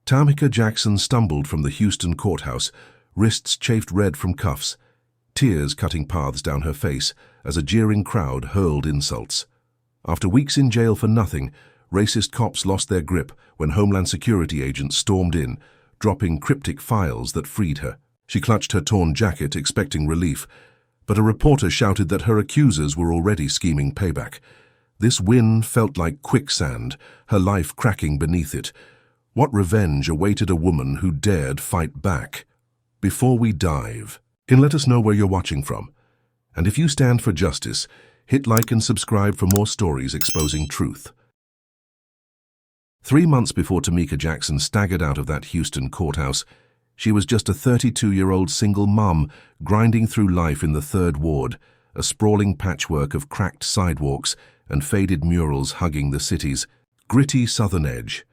Tamika Jackson stumbled from the Houston courthouse, wrists chafed red from cuffs, tears cutting paths down her face as a jeering crowd hurled insults. After weeks in jail for nothing, racist cops lost their grip when Homeland Security agents stormed in, dropping cryptic files that freed her. She clutched her torn jacket, expecting relief, but a reporter shouted that her accusers were already scheming payback. This win felt like quicksand, her life cracking beneath it. What revenge awaited a woman who dared fight back? Before we dive, let us know where you're watching from. And if you stand for justice, hit like and subscribe for more stories exposing truth. 3 months before Tamika Jackson staggered out of that Houston courthouse, she was just a 32-year-old single mom grinding through life in the Third Ward, a sprawling patchwork of cracked sidewalks and faded murals hugging the city's gritty southern edge.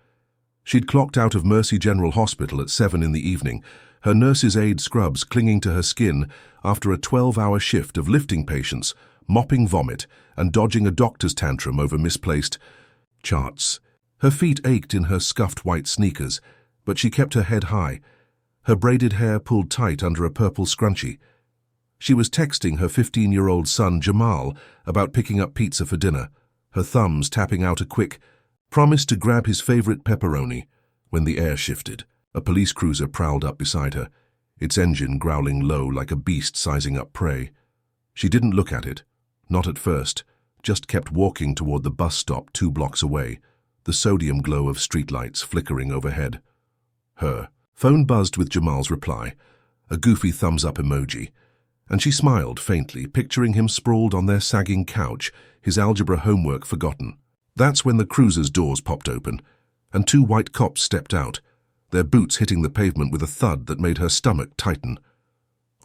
She'd clocked out of Mercy General Hospital at 7 in the evening, her nurse's aid scrubs clinging to her skin after a 12-hour shift of lifting patients, mopping vomit, and dodging a doctor's tantrum over misplaced charts. Her feet ached in her scuffed white sneakers, but she kept her head high, her braided hair pulled tight under a purple scrunchie. She was texting her 15-year-old son Jamal about picking up pizza for dinner, her thumbs tapping out a quick promise to grab his favorite pepperoni when the air shifted. A police cruiser prowled up beside her, its engine growling low like a beast sizing up prey. She didn't look at it, not at first, just kept walking toward the bus stop 2 blocks away, the sodium glow of streetlights flickering overhead. Her phone buzzed with Jamal's reply, a goofy thumbs-up emoji, and she smiled faintly, picturing him sprawled on their sagging couch, his algebra homework forgotten. That's when the cruiser's doors popped open, and 2 white cops stepped out, their boots hitting the pavement with a thud that made her stomach tighten.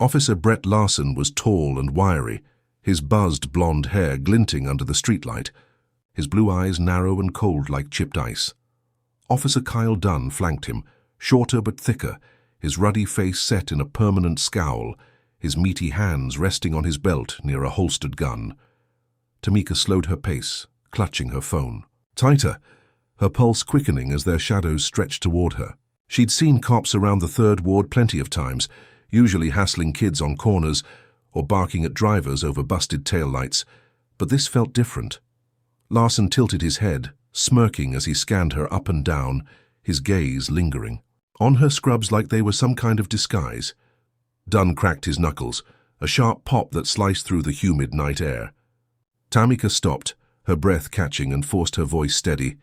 Officer Brett Larson was tall and wiry, his buzzed blonde hair glinting under the streetlight, his blue eyes narrow and cold like chipped ice. Officer Kyle Dunn flanked him, shorter but thicker, his ruddy face set in a permanent scowl, his meaty hands resting on his belt near a holstered gun. Tamika slowed her pace, clutching her phone. Tighter, her pulse quickening as their shadows stretched toward her. She'd seen cops around the Third Ward plenty of times, usually hassling kids on corners or barking at drivers over busted taillights, but this felt different. Larson tilted his head, smirking as he scanned her up and down, his gaze lingering. On her scrubs like they were some kind of disguise. Dunn cracked his knuckles, a sharp pop that sliced through the humid night air. Tamika stopped, her breath catching, and forced her voice steady.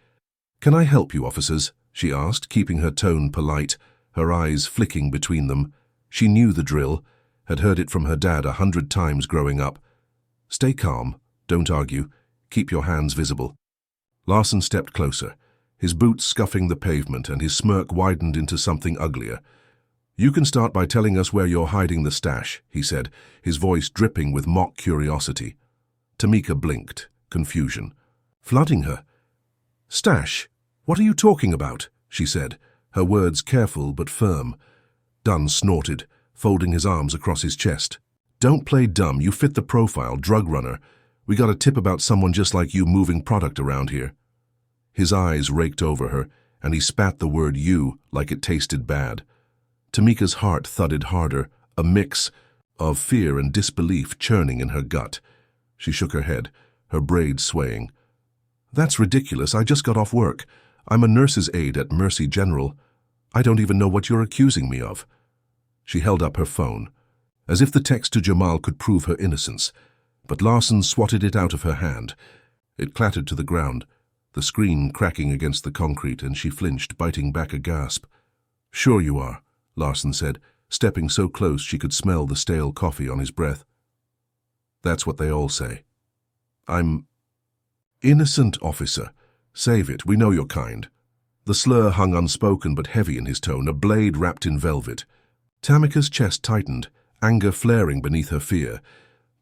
"Can I help you, officers?" she asked, keeping her tone polite, her eyes flicking between them. She knew the drill, had heard it from her dad 100 times growing up. "Stay calm, don't argue, keep your hands visible." Larson stepped closer, his boots scuffing the pavement and his smirk widened into something uglier. "You can start by telling us where you're hiding the stash," he said, his voice dripping with mock curiosity. Tamika blinked, confusion flooding her. "Stash? What are you talking about?" she said, her words careful but firm. Dunn snorted, folding his arms across his chest. "Don't play dumb, you fit the profile, drug runner. We got a tip about someone just like you moving product around here." His eyes raked over her, and he spat the word "you" like it tasted bad. Tamika's heart thudded harder, a mix of fear and disbelief churning in her gut. She shook her head, her braids swaying. "That's ridiculous. I just got off work. I'm a nurse's aide at Mercy General. I don't even know what you're accusing me of." She held up her phone, as if the text to Jamal could prove her innocence, but Larson swatted it out of her hand. It clattered to the ground, the screen cracking against the concrete, and she flinched, biting back a gasp. "Sure you are," Larson said, stepping so close she could smell the stale coffee on his breath. "That's what they all say." "I'm innocent, officer. Save it, we know your kind." The slur hung unspoken but heavy in his tone, a blade wrapped in velvet. Tamika's chest tightened, anger flaring beneath her fear,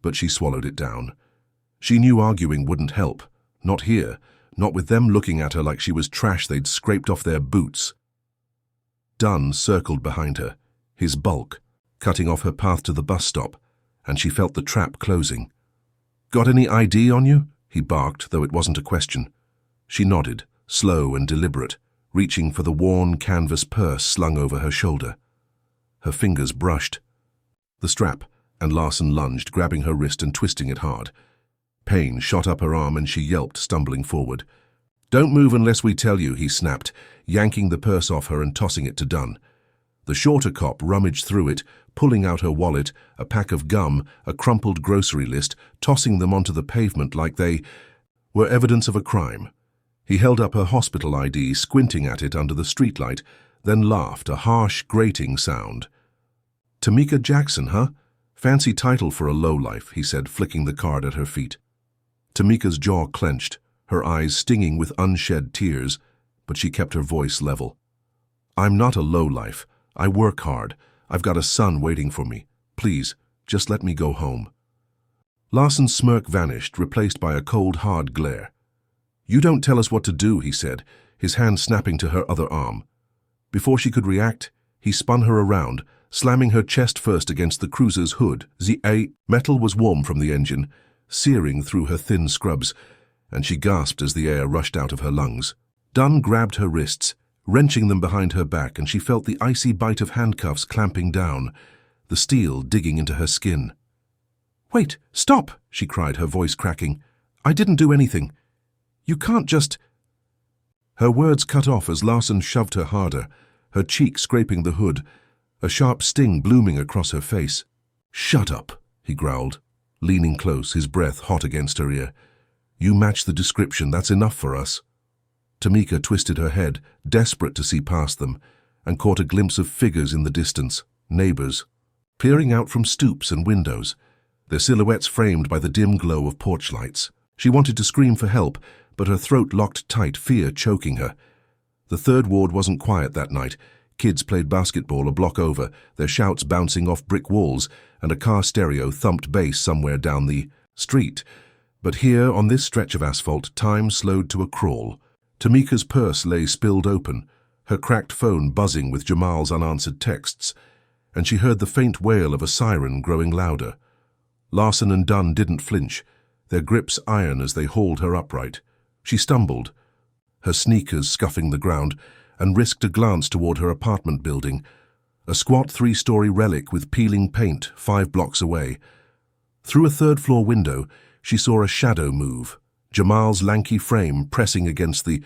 but she swallowed it down. She knew arguing wouldn't help, not here, not with them looking at her like she was trash they'd scraped off their boots. Dunn circled behind her, his bulk, cutting off her path to the bus stop, and she felt the trap closing. "Got any ID on you?" he barked, though it wasn't a question. She nodded, slow and deliberate, reaching for the worn canvas purse slung over her shoulder. Her fingers brushed the strap, and Larson lunged, grabbing her wrist and twisting it hard. Pain shot up her arm and she yelped, stumbling forward. "Don't move unless we tell you," he snapped, yanking the purse off her and tossing it to Dunn. The shorter cop rummaged through it, pulling out her wallet, a pack of gum, a crumpled grocery list, tossing them onto the pavement like they were evidence of a crime. He held up her hospital ID, squinting at it under the streetlight, then laughed, a harsh, grating sound. "Tamika Jackson, huh? Fancy title for a lowlife," he said, flicking the card at her feet. Tamika's jaw clenched, her eyes stinging with unshed tears, but she kept her voice level. "I'm not a lowlife. I work hard. I've got a son waiting for me. Please, just let me go home." Larson's smirk vanished, replaced by a cold, hard glare. "You don't tell us what to do," he said, his hand snapping to her other arm. Before she could react, he spun her around, slamming her chest first against the cruiser's hood. The metal was warm from the engine, searing through her thin scrubs, and she gasped as the air rushed out of her lungs. Dunn grabbed her wrists, wrenching them behind her back, and she felt the icy bite of handcuffs clamping down, the steel digging into her skin. "Wait, stop!" she cried, her voice cracking. "I didn't do anything. You can't just—" Her words cut off as Larson shoved her harder, her cheek scraping the hood, a sharp sting blooming across her face. "Shut up," he growled, leaning close, his breath hot against her ear. "You match the description, that's enough for us." Tamika twisted her head, desperate to see past them, and caught a glimpse of figures in the distance, neighbors, peering out from stoops and windows, their silhouettes framed by the dim glow of porch lights. She wanted to scream for help, but her throat locked tight, fear choking her. The third ward wasn't quiet that night. Kids played basketball a block over, their shouts bouncing off brick walls, and a car stereo thumped bass somewhere down the street. But here, on this stretch of asphalt, time slowed to a crawl. Tamika's purse lay spilled open, her cracked phone buzzing with Jamal's unanswered texts, and she heard the faint wail of a siren growing louder. Larson and Dunn didn't flinch, their grips iron as they hauled her upright. She stumbled, her sneakers scuffing the ground, and risked a glance toward her apartment building, a squat 3-story relic with peeling paint 5 blocks away. Through a third-floor window, she saw a shadow move, Jamal's lanky frame pressing against the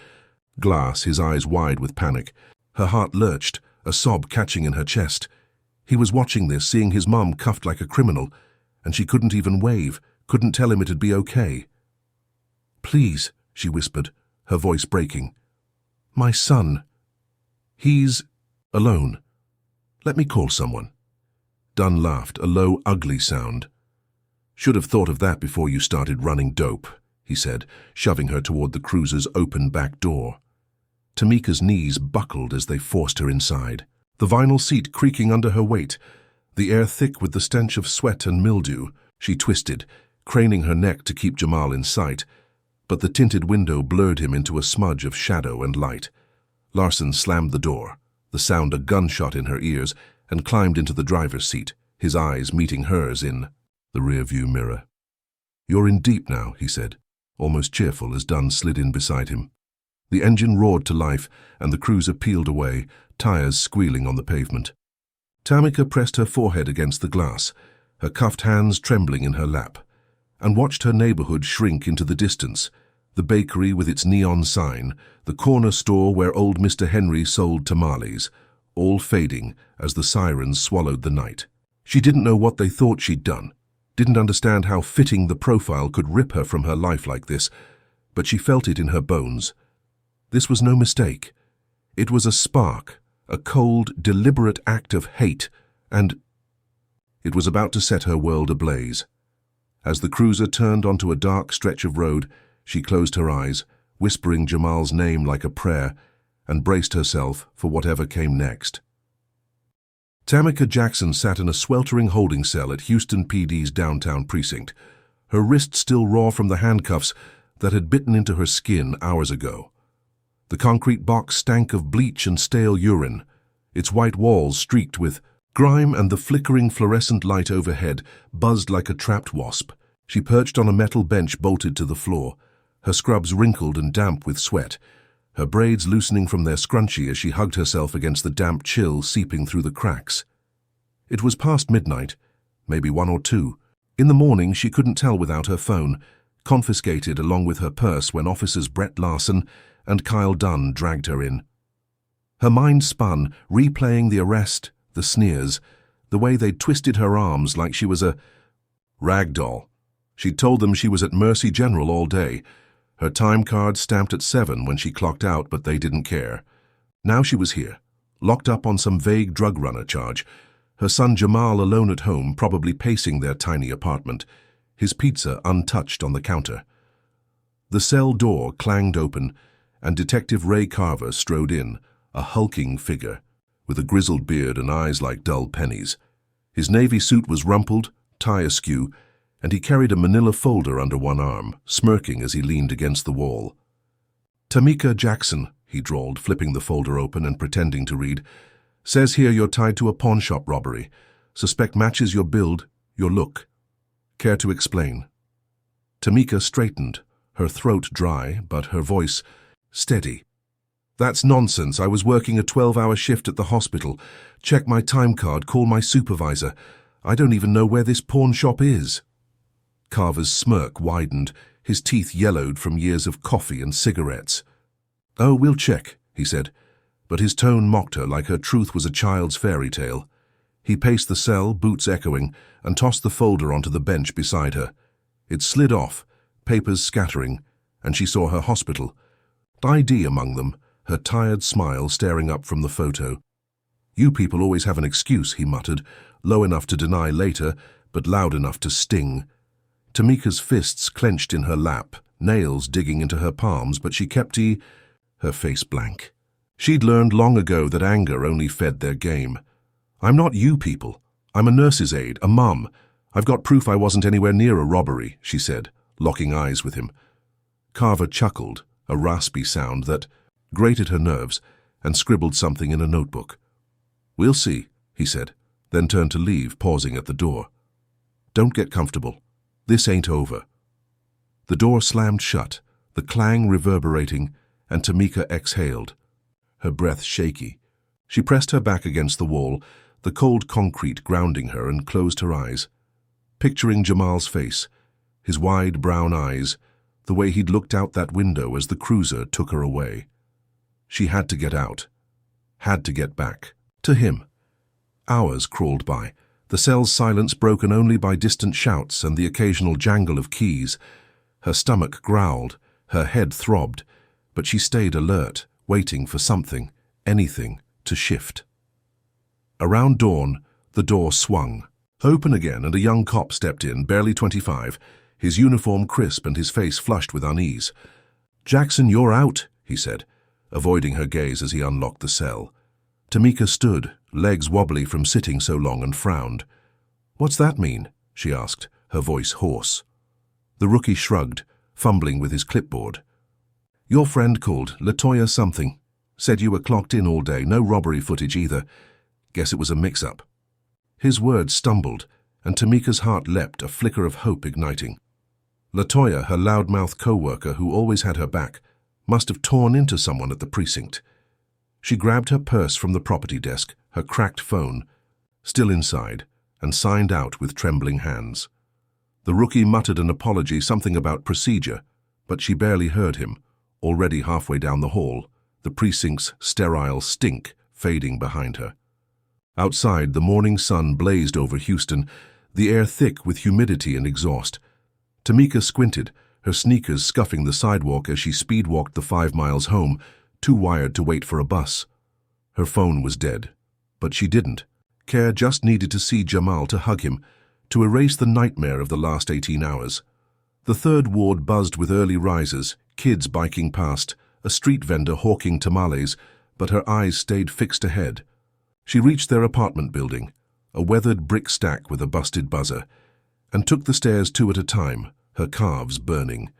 glass, his eyes wide with panic. Her heart lurched, a sob catching in her chest. He was watching this, seeing his mom cuffed like a criminal, and she couldn't even wave, couldn't tell him it'd be okay. "Please," she whispered, her voice breaking. "My son. He's alone. Let me call someone." Dunn laughed, a low, ugly sound. "Should have thought of that before you started running dope," he said, shoving her toward the cruiser's open back door. Tamika's knees buckled as they forced her inside, the vinyl seat creaking under her weight, the air thick with the stench of sweat and mildew. She twisted, craning her neck to keep Jamal in sight, but the tinted window blurred him into a smudge of shadow and light. Larson slammed the door, the sound a gunshot in her ears, and climbed into the driver's seat, his eyes meeting hers in the rearview mirror. "You're in deep now," he said, almost cheerful as Dunn slid in beside him. The engine roared to life, and the cruiser peeled away, tires squealing on the pavement. Tamika pressed her forehead against the glass, her cuffed hands trembling in her lap, and watched her neighborhood shrink into the distance, the bakery with its neon sign, the corner store where old Mr. Henry sold tamales, all fading as the sirens swallowed the night. She didn't know what they thought she'd done, didn't understand how fitting the profile could rip her from her life like this, but she felt it in her bones. This was no mistake. It was a spark, a cold, deliberate act of hate, and it was about to set her world ablaze. As the cruiser turned onto a dark stretch of road, she closed her eyes, whispering Jamal's name like a prayer, and braced herself for whatever came next. Tamika Jackson sat in a sweltering holding cell at Houston PD's downtown precinct, her wrist still raw from the handcuffs that had bitten into her skin hours ago. The concrete box stank of bleach and stale urine, its white walls streaked with grime, and the flickering fluorescent light overhead buzzed like a trapped wasp. She perched on a metal bench bolted to the floor, her scrubs wrinkled and damp with sweat, her braids loosening from their scrunchie as she hugged herself against the damp chill seeping through the cracks. It was past midnight, maybe 1 or 2. In the morning, she couldn't tell without her phone, confiscated along with her purse when officers Brett Larson and Kyle Dunn dragged her in. Her mind spun, replaying the arrest, the sneers, the way they'd twisted her arms like she was a rag doll. She'd told them she was at Mercy General all day. Her time card stamped at 7 when she clocked out, but they didn't care. Now she was here, locked up on some vague drug runner charge. Her son Jamal alone at home, probably pacing their tiny apartment, his pizza untouched on the counter. The cell door clanged open, and Detective Ray Carver strode in, a hulking figure, with a grizzled beard and eyes like dull pennies. His navy suit was rumpled, tie askew, and he carried a manila folder under one arm, smirking as he leaned against the wall. "Tamika Jackson," he drawled, flipping the folder open and pretending to read, "says here you're tied to a pawn shop robbery. Suspect matches your build, your look. Care to explain?" Tamika straightened, her throat dry, but her voice steady. "That's nonsense. I was working a 12-hour shift at the hospital. Check my time card, call my supervisor. I don't even know where this pawn shop is." Carver's smirk widened, his teeth yellowed from years of coffee and cigarettes. "Oh, we'll check," he said, but his tone mocked her like her truth was a child's fairy tale. He paced the cell, boots echoing, and tossed the folder onto the bench beside her. It slid off, papers scattering, and she saw her hospital, ID among them, her tired smile staring up from the photo. "You people always have an excuse," he muttered, low enough to deny later, but loud enough to sting. Tamika's fists clenched in her lap, nails digging into her palms, but she kept her face blank. She'd learned long ago that anger only fed their game. "I'm not you people. I'm a nurse's aide, a mum. I've got proof I wasn't anywhere near a robbery," she said, locking eyes with him. Carver chuckled, a raspy sound that grated her nerves, and scribbled something in a notebook. "We'll see," he said, then turned to leave, pausing at the door. "Don't get comfortable. This ain't over." The door slammed shut, the clang reverberating, and Tamika exhaled, her breath shaky. She pressed her back against the wall, the cold concrete grounding her, and closed her eyes, picturing Jamal's face, his wide brown eyes, the way he'd looked out that window as the cruiser took her away. She had to get out, had to get back, to him. Hours crawled by, the cell's silence broken only by distant shouts and the occasional jangle of keys. Her stomach growled, her head throbbed, but she stayed alert, waiting for something, anything, to shift. Around dawn, the door swung, open again, and a young cop stepped in, barely 25, his uniform crisp and his face flushed with unease. "Jackson, you're out," he said, avoiding her gaze as he unlocked the cell. Tamika stood, legs wobbly from sitting so long, and frowned. "What's that mean?" she asked, her voice hoarse. The rookie shrugged, fumbling with his clipboard. "Your friend called, Latoya something. Said you were clocked in all day, no robbery footage either. Guess it was a mix-up." His words stumbled, and Tamika's heart leapt, a flicker of hope igniting. Latoya, her loudmouth co-worker who always had her back, must have torn into someone at the precinct. She grabbed her purse from the property desk, her cracked phone, still inside, and signed out with trembling hands. The rookie muttered an apology, something about procedure, but she barely heard him, already halfway down the hall, the precinct's sterile stink fading behind her. Outside, the morning sun blazed over Houston, the air thick with humidity and exhaust. Tamika squinted, her sneakers scuffing the sidewalk as she speed-walked the 5 miles home, too wired to wait for a bus. Her phone was dead, but she didn't care, just needed to see Jamal, to hug him, to erase the nightmare of the last 18 hours. The third ward buzzed with early risers, kids biking past, a street vendor hawking tamales, but her eyes stayed fixed ahead. She reached their apartment building, a weathered brick stack with a busted buzzer, and took the stairs 2 at a time, her calves burning.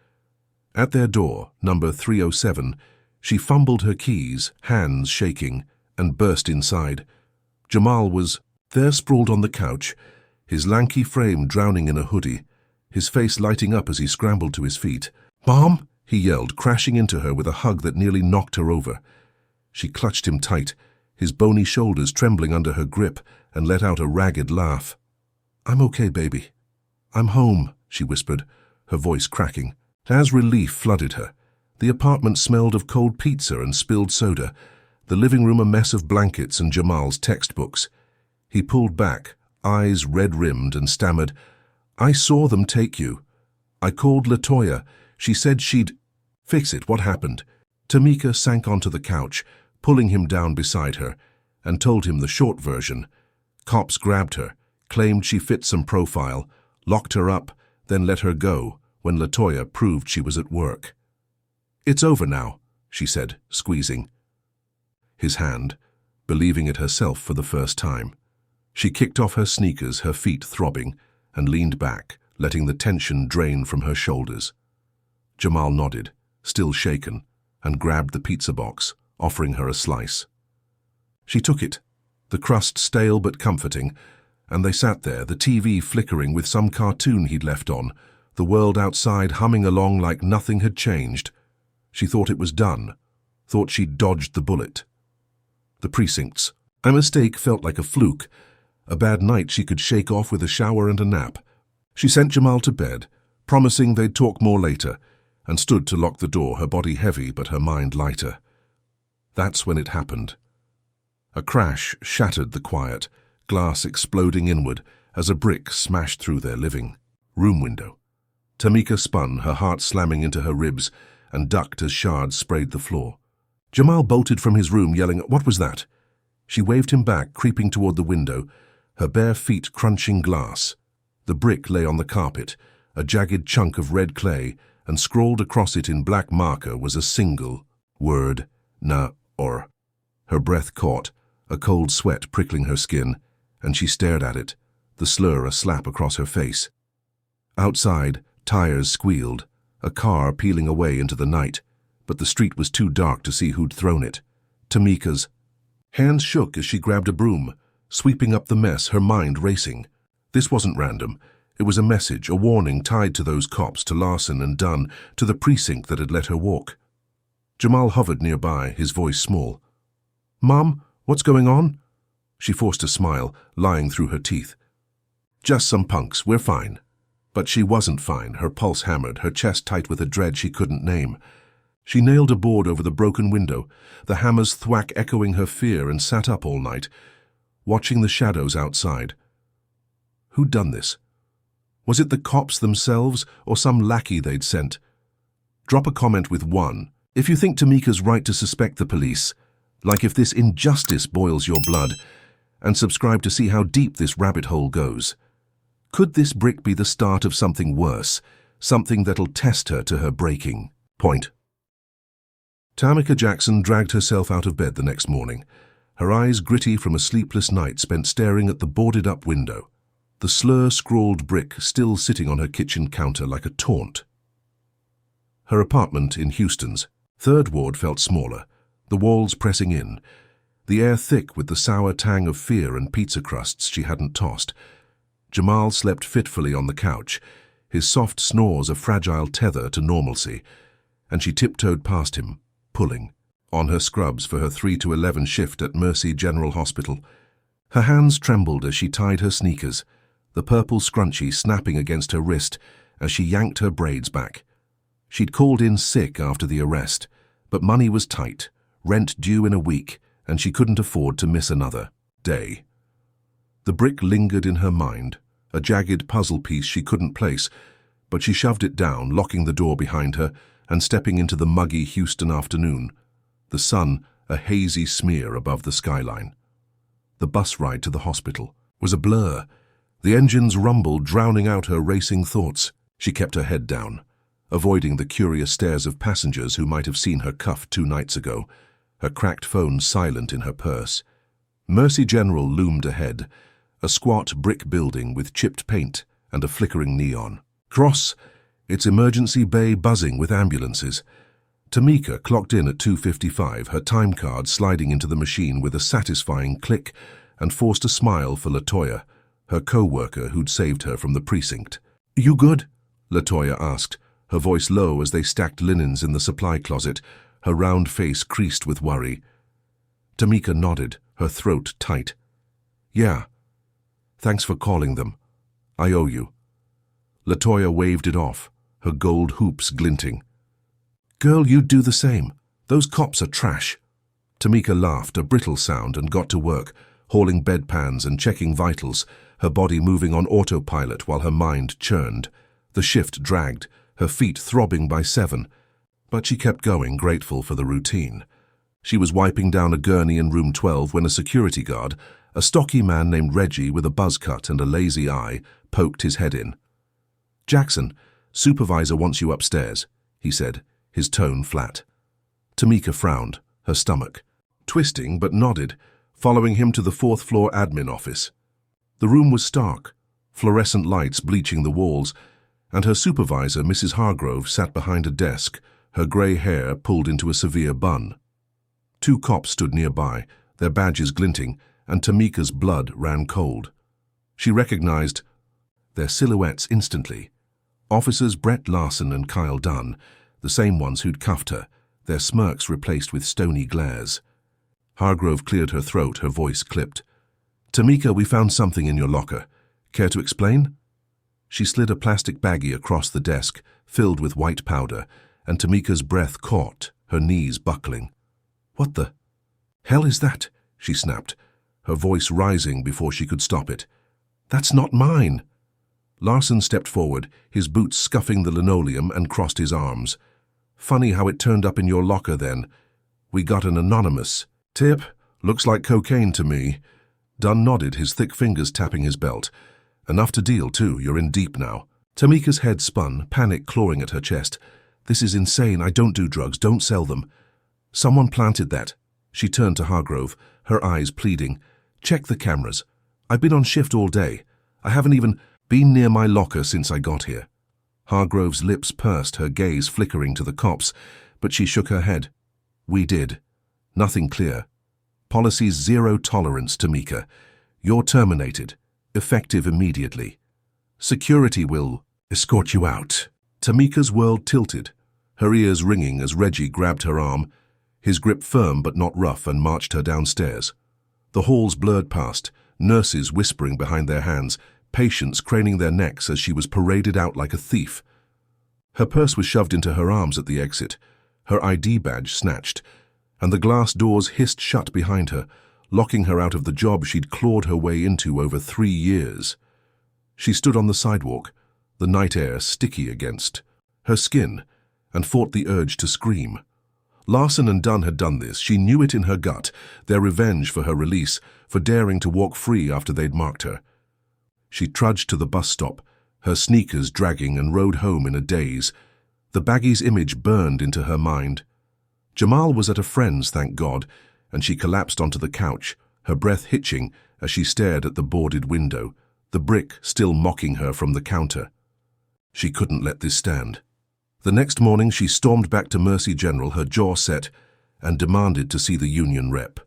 At their door, number 307, she fumbled her keys, hands shaking, and burst inside. Jamal was there, sprawled on the couch, his lanky frame drowning in a hoodie, his face lighting up as he scrambled to his feet. "Mom?" he yelled, crashing into her with a hug that nearly knocked her over. She clutched him tight, his bony shoulders trembling under her grip, and let out a ragged laugh. "I'm okay, baby. I'm home," she whispered, her voice cracking. As relief flooded her, the apartment smelled of cold pizza and spilled soda, the living room a mess of blankets and Jamal's textbooks. He pulled back, eyes red-rimmed, and stammered, "I saw them take you. I called LaToya. She said she'd—" "Fix it, what happened?" Tamika sank onto the couch, pulling him down beside her, and told him the short version. Cops grabbed her, claimed she fit some profile, locked her up, then let her go when LaToya proved she was at work. "It's over now," she said, squeezing his hand, believing it herself for the first time. She kicked off her sneakers, her feet throbbing, and leaned back, letting the tension drain from her shoulders. Jamal nodded, still shaken, and grabbed the pizza box, offering her a slice. She took it, the crust stale but comforting, and they sat there, the TV flickering with some cartoon he'd left on, the world outside humming along like nothing had changed. She thought it was done, thought she'd dodged the bullet. The precincts. A mistake felt like a fluke, a bad night she could shake off with a shower and a nap. She sent Jamal to bed, promising they'd talk more later, and stood to lock the door, her body heavy but her mind lighter. That's when it happened. A crash shattered the quiet, glass exploding inward as a brick smashed through their living room window. Tamika spun, her heart slamming into her ribs, and ducked as shards sprayed the floor. Jamal bolted from his room, yelling, "What was that?" She waved him back, creeping toward the window, her bare feet crunching glass. The brick lay on the carpet, a jagged chunk of red clay, and scrawled across it in black marker was a single word, "Na-or." Her breath caught, a cold sweat prickling her skin, and she stared at it, the slur a slap across her face. Outside, tires squealed, a car peeling away into the night, but the street was too dark to see who'd thrown it. Tamika's hands shook as she grabbed a broom, sweeping up the mess, her mind racing. This wasn't random. It was a message, a warning tied to those cops, to Larson and Dunn, to the precinct that had let her walk. Jamal hovered nearby, his voice small. "Mom, what's going on?" She forced a smile, lying through her teeth. "Just some punks, we're fine." But she wasn't fine, her pulse hammered, her chest tight with a dread she couldn't name. She nailed a board over the broken window, the hammer's thwack echoing her fear, and sat up all night, watching the shadows outside. Who'd done this? Was it the cops themselves, or some lackey they'd sent? Drop a comment with 1 if you think Tamika's right to suspect the police, like if this injustice boils your blood, and subscribe to see how deep this rabbit hole goes. Could this brick be the start of something worse, something that'll test her to her breaking point? Tamika Jackson dragged herself out of bed the next morning, her eyes gritty from a sleepless night spent staring at the boarded-up window, the slur-scrawled brick still sitting on her kitchen counter like a taunt. Her apartment in Houston's 3rd Ward felt smaller, the walls pressing in, the air thick with the sour tang of fear and pizza crusts she hadn't tossed. Jamal slept fitfully on the couch, his soft snores a fragile tether to normalcy, and she tiptoed past him, pulling on her scrubs for her 3 to 11 shift at Mercy General Hospital. Her hands trembled as she tied her sneakers, the purple scrunchie snapping against her wrist as she yanked her braids back. She'd called in sick after the arrest, but money was tight, rent due in a week, and she couldn't afford to miss another day. The brick lingered in her mind, a jagged puzzle piece she couldn't place, but she shoved it down, locking the door behind her and stepping into the muggy Houston afternoon, the sun a hazy smear above the skyline. The bus ride to the hospital was a blur, the engines rumbled, drowning out her racing thoughts. She kept her head down, avoiding the curious stares of passengers who might have seen her cuffed 2 nights ago, her cracked phone silent in her purse. Mercy General loomed ahead, a squat brick building with chipped paint and a flickering neon. Cross, its emergency bay buzzing with ambulances. Tamika clocked in at 2:55, her time card sliding into the machine with a satisfying click, and forced a smile for LaToya, her co-worker who'd saved her from the precinct. "You good?" LaToya asked, her voice low as they stacked linens in the supply closet, her round face creased with worry. Tamika nodded, her throat tight. "Yeah. Thanks for calling them. I owe you." LaToya waved it off, her gold hoops glinting. "Girl, you'd do the same. Those cops are trash." Tamika laughed, a brittle sound, and got to work, hauling bedpans and checking vitals, her body moving on autopilot while her mind churned. The shift dragged, her feet throbbing by 7, but she kept going, grateful for the routine. She was wiping down a gurney in room 12 when a security guard, a stocky man named Reggie with a buzz cut and a lazy eye, poked his head in. "Jackson, supervisor wants you upstairs," he said, his tone flat. Tamika frowned, her stomach twisting, but nodded, following him to the 4th-floor admin office. The room was stark, fluorescent lights bleaching the walls, and her supervisor, Mrs. Hargrove, sat behind a desk, her grey hair pulled into a severe bun. 2 cops stood nearby, their badges glinting, and Tamika's blood ran cold. She recognized their silhouettes instantly. Officers Brett Larson and Kyle Dunn, the same ones who'd cuffed her, their smirks replaced with stony glares. Hargrove cleared her throat, her voice clipped. "Tamika, we found something in your locker. Care to explain?" She slid a plastic baggie across the desk, filled with white powder, and Tamika's breath caught, her knees buckling. "What the hell is that?" she snapped, her voice rising before she could stop it. "That's not mine." Larson stepped forward, his boots scuffing the linoleum, and crossed his arms. "Funny how it turned up in your locker then. We got an anonymous tip. Looks like cocaine to me." Dunn nodded, his thick fingers tapping his belt. "Enough to deal, too. You're in deep now." Tamika's head spun, panic clawing at her chest. "This is insane. I don't do drugs. Don't sell them." "Someone planted that." She turned to Hargrove, her eyes pleading. "Check the cameras. I've been on shift all day. I haven't even been near my locker since I got here." Hargrove's lips pursed, her gaze flickering to the cops, but she shook her head. "We did. Nothing clear. Policy's 0 tolerance, Tamika. You're terminated. Effective immediately. Security will escort you out." Tamika's world tilted, her ears ringing as Reggie grabbed her arm, his grip firm but not rough, and marched her downstairs. The halls blurred past, nurses whispering behind their hands, patients craning their necks as she was paraded out like a thief. Her purse was shoved into her arms at the exit, her ID badge snatched, and the glass doors hissed shut behind her, locking her out of the job she'd clawed her way into over 3 years. She stood on the sidewalk, the night air sticky against her skin, and fought the urge to scream. Larson and Dunn had done this. She knew it in her gut, their revenge for her release, for daring to walk free after they'd marked her. She trudged to the bus stop, her sneakers dragging, and rode home in a daze. The baggie's image burned into her mind. Jamal was at a friend's, thank God, and she collapsed onto the couch, her breath hitching as she stared at the boarded window, the brick still mocking her from the counter. She couldn't let this stand. The next morning she stormed back to Mercy General, her jaw set, and demanded to see the union rep.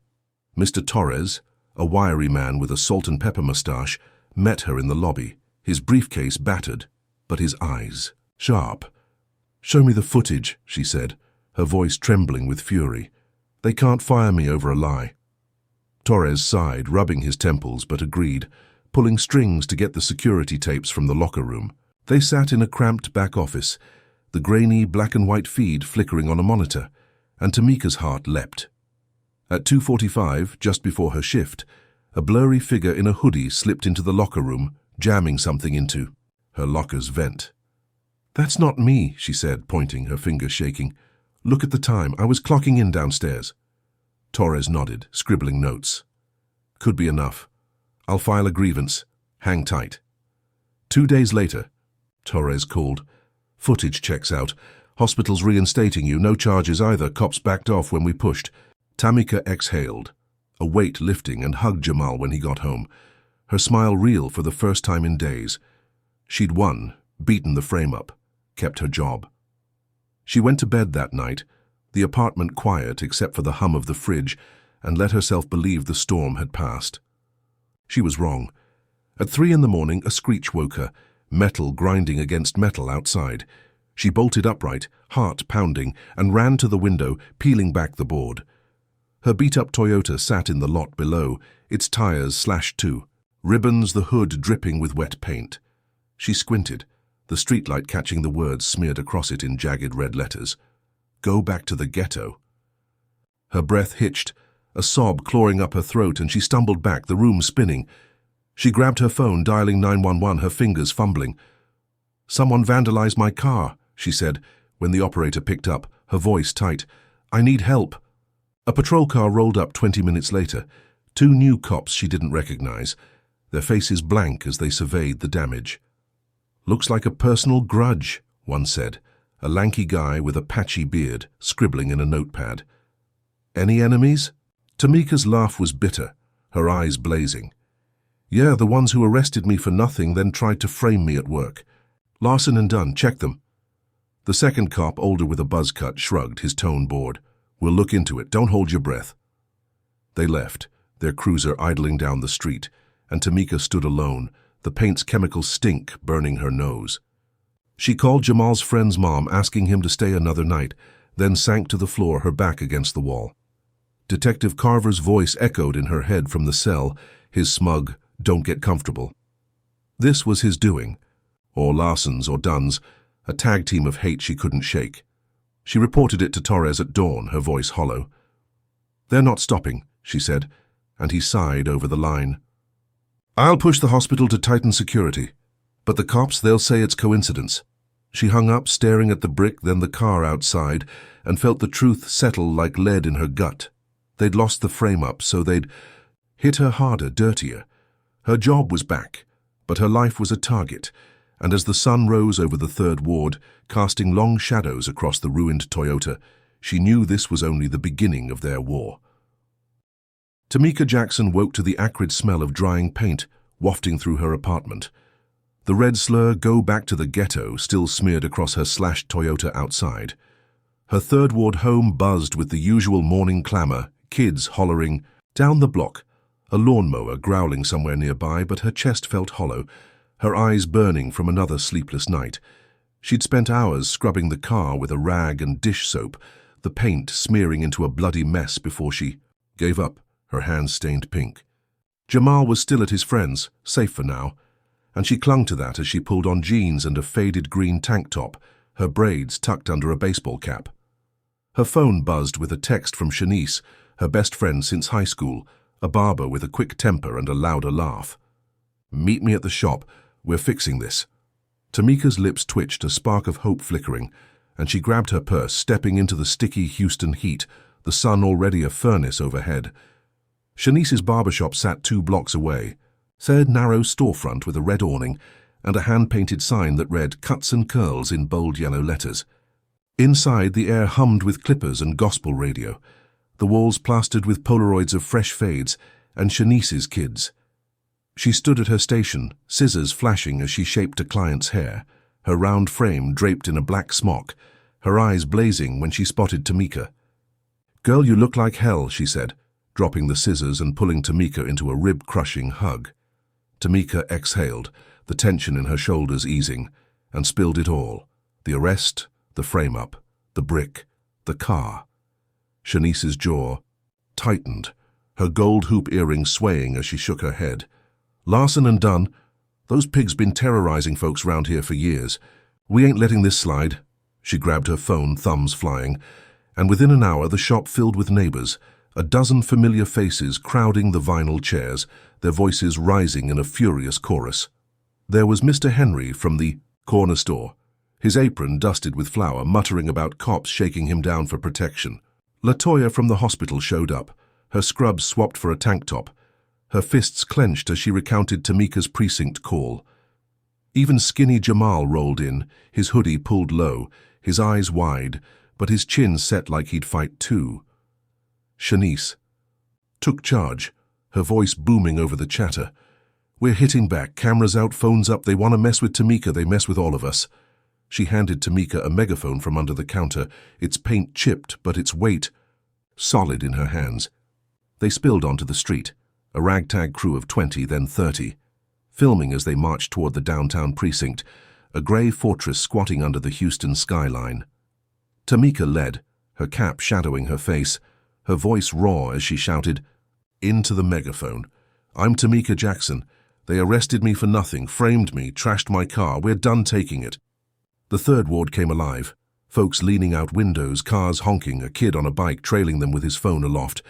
Mr. Torres, a wiry man with a salt and pepper mustache, met her in the lobby, his briefcase battered, but his eyes sharp. "Show me the footage," she said, her voice trembling with fury. "They can't fire me over a lie." Torres sighed, rubbing his temples, but agreed, pulling strings to get the security tapes from the locker room. They sat in a cramped back office, the grainy black-and-white feed flickering on a monitor, and Tamika's heart leapt. At 2:45, just before her shift, a blurry figure in a hoodie slipped into the locker room, jamming something into her locker's vent. "That's not me," she said, pointing, her fingers shaking. "Look at the time. I was clocking in downstairs." Torres nodded, scribbling notes. "Could be enough. I'll file a grievance. Hang tight." 2 days later, Torres called. "Footage checks out. Hospital's reinstating you. No charges either. Cops backed off when we pushed." Tamika exhaled, a weight lifting, and hugged Jamal when he got home, her smile real for the first time in days. She'd won, beaten the frame-up, kept her job. She went to bed that night, the apartment quiet except for the hum of the fridge, and let herself believe the storm had passed. She was wrong. At 3 in the morning, a screech woke her, metal grinding against metal outside. She bolted upright, heart pounding, and ran to the window, peeling back the board. Her beat-up Toyota sat in the lot below, its tires slashed too, ribbons the hood dripping with wet paint. She squinted, the streetlight catching the words smeared across it in jagged red letters. Go back to the ghetto. Her breath hitched, a sob clawing up her throat, and she stumbled back, the room spinning. She grabbed her phone, dialing 911, her fingers fumbling. "Someone vandalized my car," she said, when the operator picked up, her voice tight. "I need help." A patrol car rolled up 20 minutes later. 2 new cops she didn't recognize, their faces blank as they surveyed the damage. "Looks like a personal grudge," one said, a lanky guy with a patchy beard, scribbling in a notepad. "Any enemies?" Tamika's laugh was bitter, her eyes blazing. "Yeah, the ones who arrested me for nothing, then tried to frame me at work. Larson and Dunn, check them." The second cop, older with a buzz cut, shrugged, his tone bored. "We'll look into it. Don't hold your breath." They left, their cruiser idling down the street, and Tamika stood alone, the paint's chemical stink burning her nose. She called Jamal's friend's mom, asking him to stay another night, then sank to the floor, her back against the wall. Detective Carver's voice echoed in her head from the cell, his smug, "Don't get comfortable." This was his doing, or Larson's or Dunn's, a tag team of hate she couldn't shake. She reported it to Torres at dawn, her voice hollow. "They're not stopping," she said, and he sighed over the line. "I'll push the hospital to tighten security, but the cops, they'll say it's coincidence." She hung up, staring at the brick, then the car outside, and felt the truth settle like lead in her gut. They'd lost the frame-up, so they'd hit her harder, dirtier. Her job was back, but her life was a target, and as the sun rose over the Third Ward, casting long shadows across the ruined Toyota, she knew this was only the beginning of their war. Tamika Jackson woke to the acrid smell of drying paint wafting through her apartment. The red slur, "Go back to the ghetto," still smeared across her slashed Toyota outside. Her Third Ward home buzzed with the usual morning clamor, kids hollering. Down the block, a lawnmower growling somewhere nearby, but her chest felt hollow, her eyes burning from another sleepless night. She'd spent hours scrubbing the car with a rag and dish soap, the paint smearing into a bloody mess before she gave up, her hands stained pink. Jamal was still at his friend's, safe for now, and she clung to that as she pulled on jeans and a faded green tank top, her braids tucked under a baseball cap. Her phone buzzed with a text from Shanice, her best friend since high school, a barber with a quick temper and a louder laugh. "Meet me at the shop. We're fixing this." Tamika's lips twitched, a spark of hope flickering, and she grabbed her purse, stepping into the sticky Houston heat, the sun already a furnace overhead. Shanice's barbershop sat 2 blocks away, a narrow storefront with a red awning and a hand-painted sign that read "Cuts and Curls" in bold yellow letters. Inside, the air hummed with clippers and gospel radio, the walls plastered with Polaroids of fresh fades and Shanice's kids. She stood at her station, scissors flashing as she shaped a client's hair, her round frame draped in a black smock, her eyes blazing when she spotted Tamika. "Girl, you look like hell," she said, dropping the scissors and pulling Tamika into a rib-crushing hug. Tamika exhaled, the tension in her shoulders easing, and spilled it all: the arrest, the frame-up, the brick, the car. Shanice's jaw tightened, her gold hoop earrings swaying as she shook her head. "Larson and Dunn, those pigs been terrorizing folks round here for years. We ain't letting this slide." She grabbed her phone, thumbs flying, and within an hour the shop filled with neighbors, a dozen familiar faces crowding the vinyl chairs, their voices rising in a furious chorus. There was Mr. Henry from the corner store, his apron dusted with flour, muttering about cops shaking him down for protection. LaToya from the hospital showed up, her scrubs swapped for a tank top, her fists clenched as she recounted Tamika's precinct call. Even skinny Jamal rolled in, his hoodie pulled low, his eyes wide, but his chin set like he'd fight too. Shanice took charge, her voice booming over the chatter. "We're hitting back, cameras out, phones up. They want to mess with Tamika, they mess with all of us." She handed Tamika a megaphone from under the counter, its paint chipped, but its weight solid in her hands. They spilled onto the street, a ragtag crew of 20, then 30, filming as they marched toward the downtown precinct, a grey fortress squatting under the Houston skyline. Tamika led, her cap shadowing her face, her voice raw as she shouted, into the megaphone. "I'm Tamika Jackson. They arrested me for nothing, framed me, trashed my car. We're done taking it." The third ward came alive. Folks leaning out windows, cars honking, a kid on a bike trailing them with his phone aloft.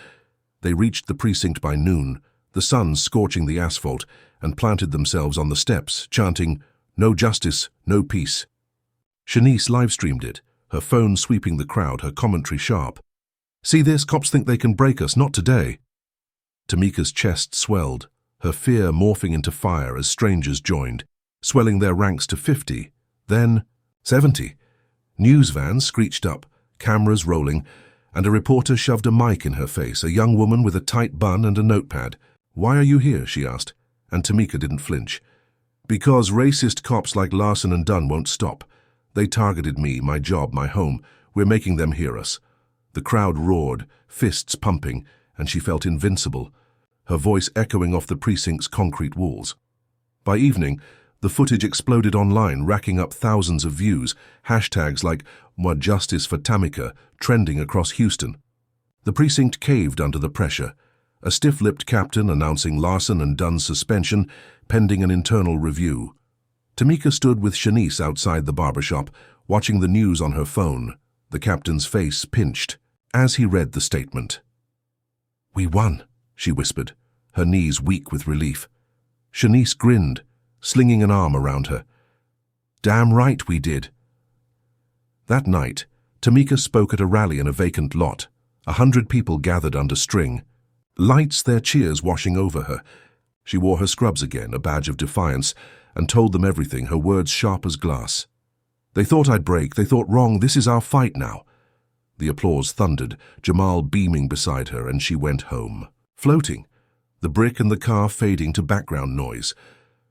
They reached the precinct by noon, the sun scorching the asphalt, and planted themselves on the steps, chanting, "No justice, no peace." Shanice live-streamed it, her phone sweeping the crowd, her commentary sharp. "See this? Cops think they can break us, not today." Tamika's chest swelled, her fear morphing into fire as strangers joined, swelling their ranks to 50, then 70. News vans screeched up, cameras rolling, and a reporter shoved a mic in her face, a young woman with a tight bun and a notepad. "Why are you here?" she asked, and Tamika didn't flinch. "Because racist cops like Larson and Dunn won't stop. They targeted me, my job, my home. We're making them hear us." The crowd roared, fists pumping, and she felt invincible, her voice echoing off the precinct's concrete walls. By evening, the footage exploded online, racking up thousands of views, hashtags like "More Justice for Tamika" trending across Houston. The precinct caved under the pressure, a stiff-lipped captain announcing Larson and Dunn's suspension, pending an internal review. Tamika stood with Shanice outside the barbershop, watching the news on her phone, the captain's face pinched, as he read the statement. "We won," she whispered, her knees weak with relief. Shanice grinned, slinging an arm around her. "Damn right we did." That night, Tamika spoke at a rally in a vacant lot. 100 people gathered under string. Lights, their cheers washing over her. She wore her scrubs again, a badge of defiance, and told them everything, her words sharp as glass. "They thought I'd break, they thought wrong, this is our fight now." The applause thundered, Jamal beaming beside her, and she went home, floating, the brick and the car fading to background noise.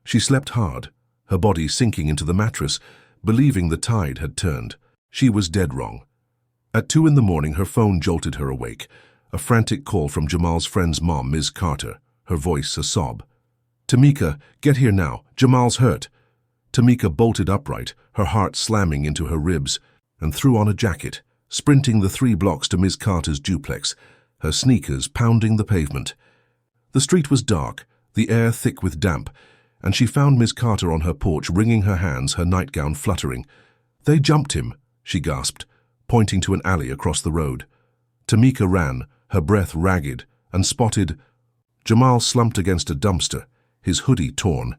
She slept hard, her body sinking into the mattress, believing the tide had turned. She was dead wrong. At 2 a.m, her phone jolted her awake, a frantic call from Jamal's friend's mom, Ms. Carter, her voice a sob. "Tamika, get here now. Jamal's hurt." Tamika bolted upright, her heart slamming into her ribs, and threw on a jacket, sprinting the 3 blocks to Ms. Carter's duplex, her sneakers pounding the pavement. The street was dark, the air thick with damp, and she found Ms. Carter on her porch, wringing her hands, her nightgown fluttering. "They jumped him," she gasped, pointing to an alley across the road. Tamika ran, her breath ragged, and spotted Jamal slumped against a dumpster, his hoodie torn,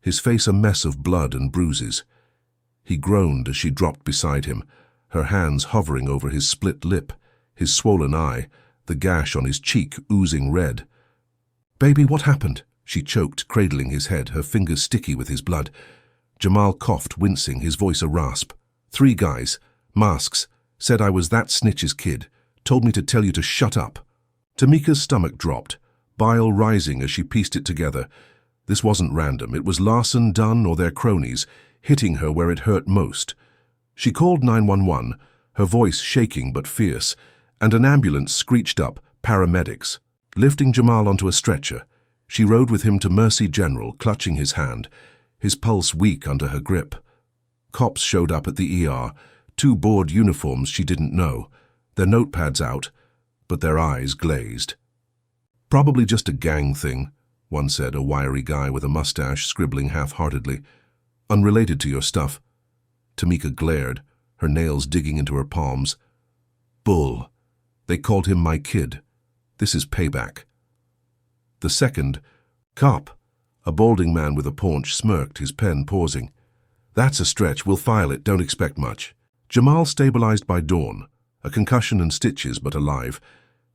his face a mess of blood and bruises. He groaned as she dropped beside him, her hands hovering over his split lip, his swollen eye, the gash on his cheek oozing red. "Baby, what happened?" she choked, cradling his head, her fingers sticky with his blood. Jamal coughed, wincing, his voice a rasp. "3 guys, masks, said I was that snitch's kid, told me to tell you to shut up." Tamika's stomach dropped, bile rising as she pieced it together. This wasn't random. It was Larson, Dunn, or their cronies, hitting her where it hurt most. She called 911, her voice shaking but fierce, and an ambulance screeched up, paramedics. Lifting Jamal onto a stretcher, she rode with him to Mercy General, clutching his hand, his pulse weak under her grip. Cops showed up at the ER, 2 bored uniforms she didn't know, their notepads out, but their eyes glazed. "Probably just a gang thing," one said, a wiry guy with a mustache scribbling half-heartedly. "Unrelated to your stuff." Tamika glared, her nails digging into her palms. "Bull. They called him my kid. This is payback." The second, cop, a balding man with a paunch, smirked, his pen pausing. "That's a stretch. We'll file it. Don't expect much." Jamal stabilized by dawn, a concussion and stitches but alive,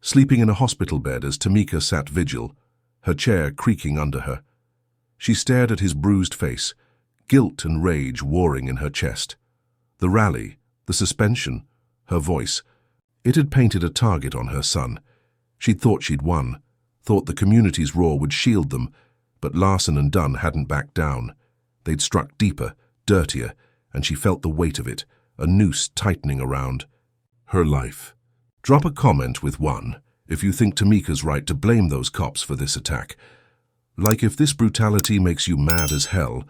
sleeping in a hospital bed as Tamika sat vigil, her chair creaking under her. She stared at his bruised face, guilt and rage warring in her chest. The rally, the suspension, her voice, it had painted a target on her son. She'd thought she'd won, thought the community's roar would shield them, but Larson and Dunn hadn't backed down. They'd struck deeper, dirtier, and she felt the weight of it, a noose tightening around her life. Drop a comment with 1 if you think Tamika's right to blame those cops for this attack. Like if this brutality makes you mad as hell,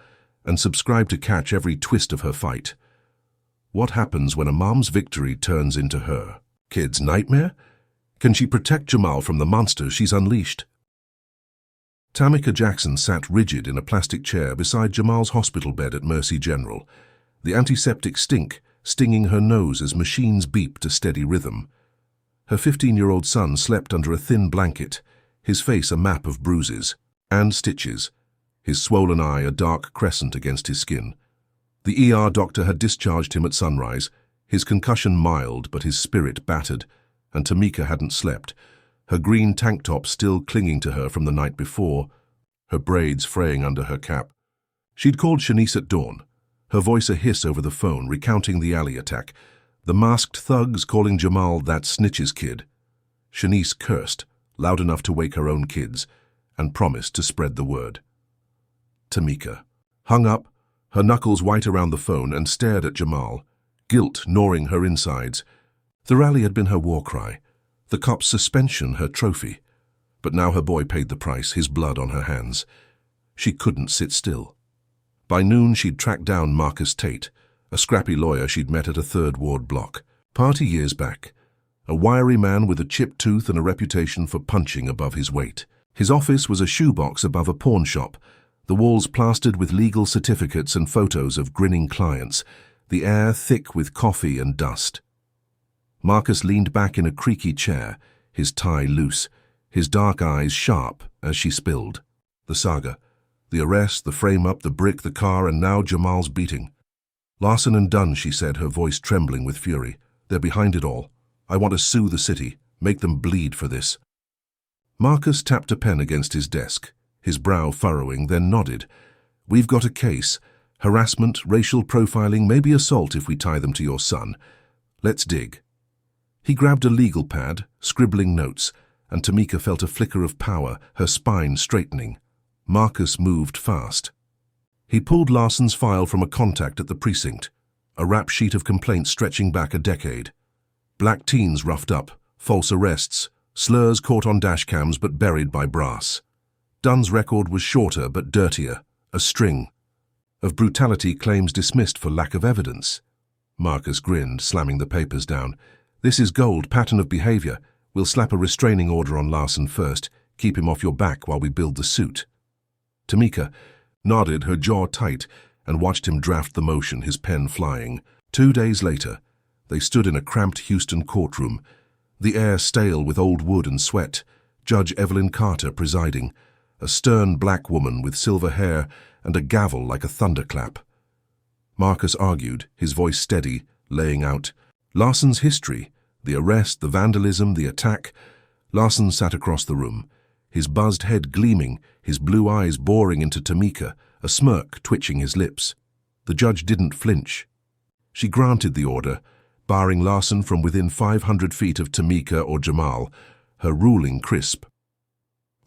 and subscribe to catch every twist of her fight. What happens when a mom's victory turns into her kid's nightmare? Can she protect Jamal from the monsters she's unleashed? Tamika Jackson sat rigid in a plastic chair beside Jamal's hospital bed at Mercy General, the antiseptic stink stinging her nose as machines beeped a steady rhythm. Her 15-year-old son slept under a thin blanket, his face a map of bruises and stitches, his swollen eye a dark crescent against his skin. The ER doctor had discharged him at sunrise, his concussion mild but his spirit battered, and Tamika hadn't slept, her green tank top still clinging to her from the night before, her braids fraying under her cap. She'd called Shanice at dawn, her voice a hiss over the phone recounting the alley attack, the masked thugs calling Jamal that snitch's kid. Shanice cursed, loud enough to wake her own kids, and promised to spread the word. Tamika hung up, her knuckles white around the phone, and stared at Jamal, guilt gnawing her insides. The rally had been her war cry, the cop's suspension her trophy. But now her boy paid the price, his blood on her hands. She couldn't sit still. By noon she'd tracked down Marcus Tate, a scrappy lawyer she'd met at a Third Ward block, party years back. A wiry man with a chipped tooth and a reputation for punching above his weight. His office was a shoebox above a pawn shop, the walls plastered with legal certificates and photos of grinning clients, the air thick with coffee and dust. Marcus leaned back in a creaky chair, his tie loose, his dark eyes sharp as she spilled. The saga, the arrest, the frame-up, the brick, the car, and now Jamal's beating. Larson and Dunn, she said, her voice trembling with fury. They're behind it all. I want to sue the city, make them bleed for this. Marcus tapped a pen against his desk, his brow furrowing, then nodded. We've got a case. Harassment, racial profiling, maybe assault if we tie them to your son. Let's dig. He grabbed a legal pad, scribbling notes, and Tamika felt a flicker of power, her spine straightening. Marcus moved fast. He pulled Larson's file from a contact at the precinct, a rap sheet of complaints stretching back a decade. Black teens roughed up, false arrests, slurs caught on dashcams but buried by brass. Dunn's record was shorter but dirtier, a string. Of brutality claims dismissed for lack of evidence. Marcus grinned, slamming the papers down. This is gold, pattern of behavior. We'll slap a restraining order on Larson first, keep him off your back while we build the suit. Tamika nodded, her jaw tight, and watched him draft the motion, his pen flying. 2 days later, they stood in a cramped Houston courtroom, the air stale with old wood and sweat, Judge Evelyn Carter presiding, a stern black woman with silver hair and a gavel like a thunderclap. Marcus argued, his voice steady, laying out Larson's history, the arrest, the vandalism, the attack. Larson sat across the room, his buzzed head gleaming, his blue eyes boring into Tamika, a smirk twitching his lips. The judge didn't flinch. She granted the order, barring Larson from within 500 feet of Tamika or Jamal, her ruling crisp.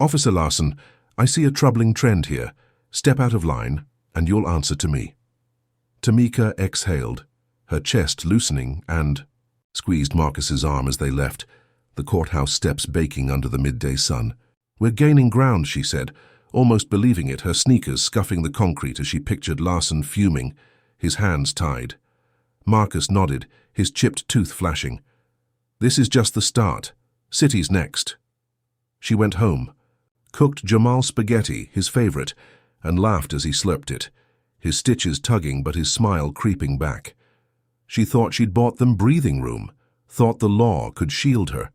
Officer Larson, I see a troubling trend here. Step out of line, and you'll answer to me. Tamika exhaled, her chest loosening, and squeezed Marcus's arm as they left, the courthouse steps baking under the midday sun. We're gaining ground, she said, almost believing it, her sneakers scuffing the concrete as she pictured Larson fuming, his hands tied. Marcus nodded, his chipped tooth flashing. This is just the start. City's next. She went home, cooked Jamal spaghetti, his favorite, and laughed as he slurped it, his stitches tugging but his smile creeping back. She thought she'd bought them breathing room, thought the law could shield her.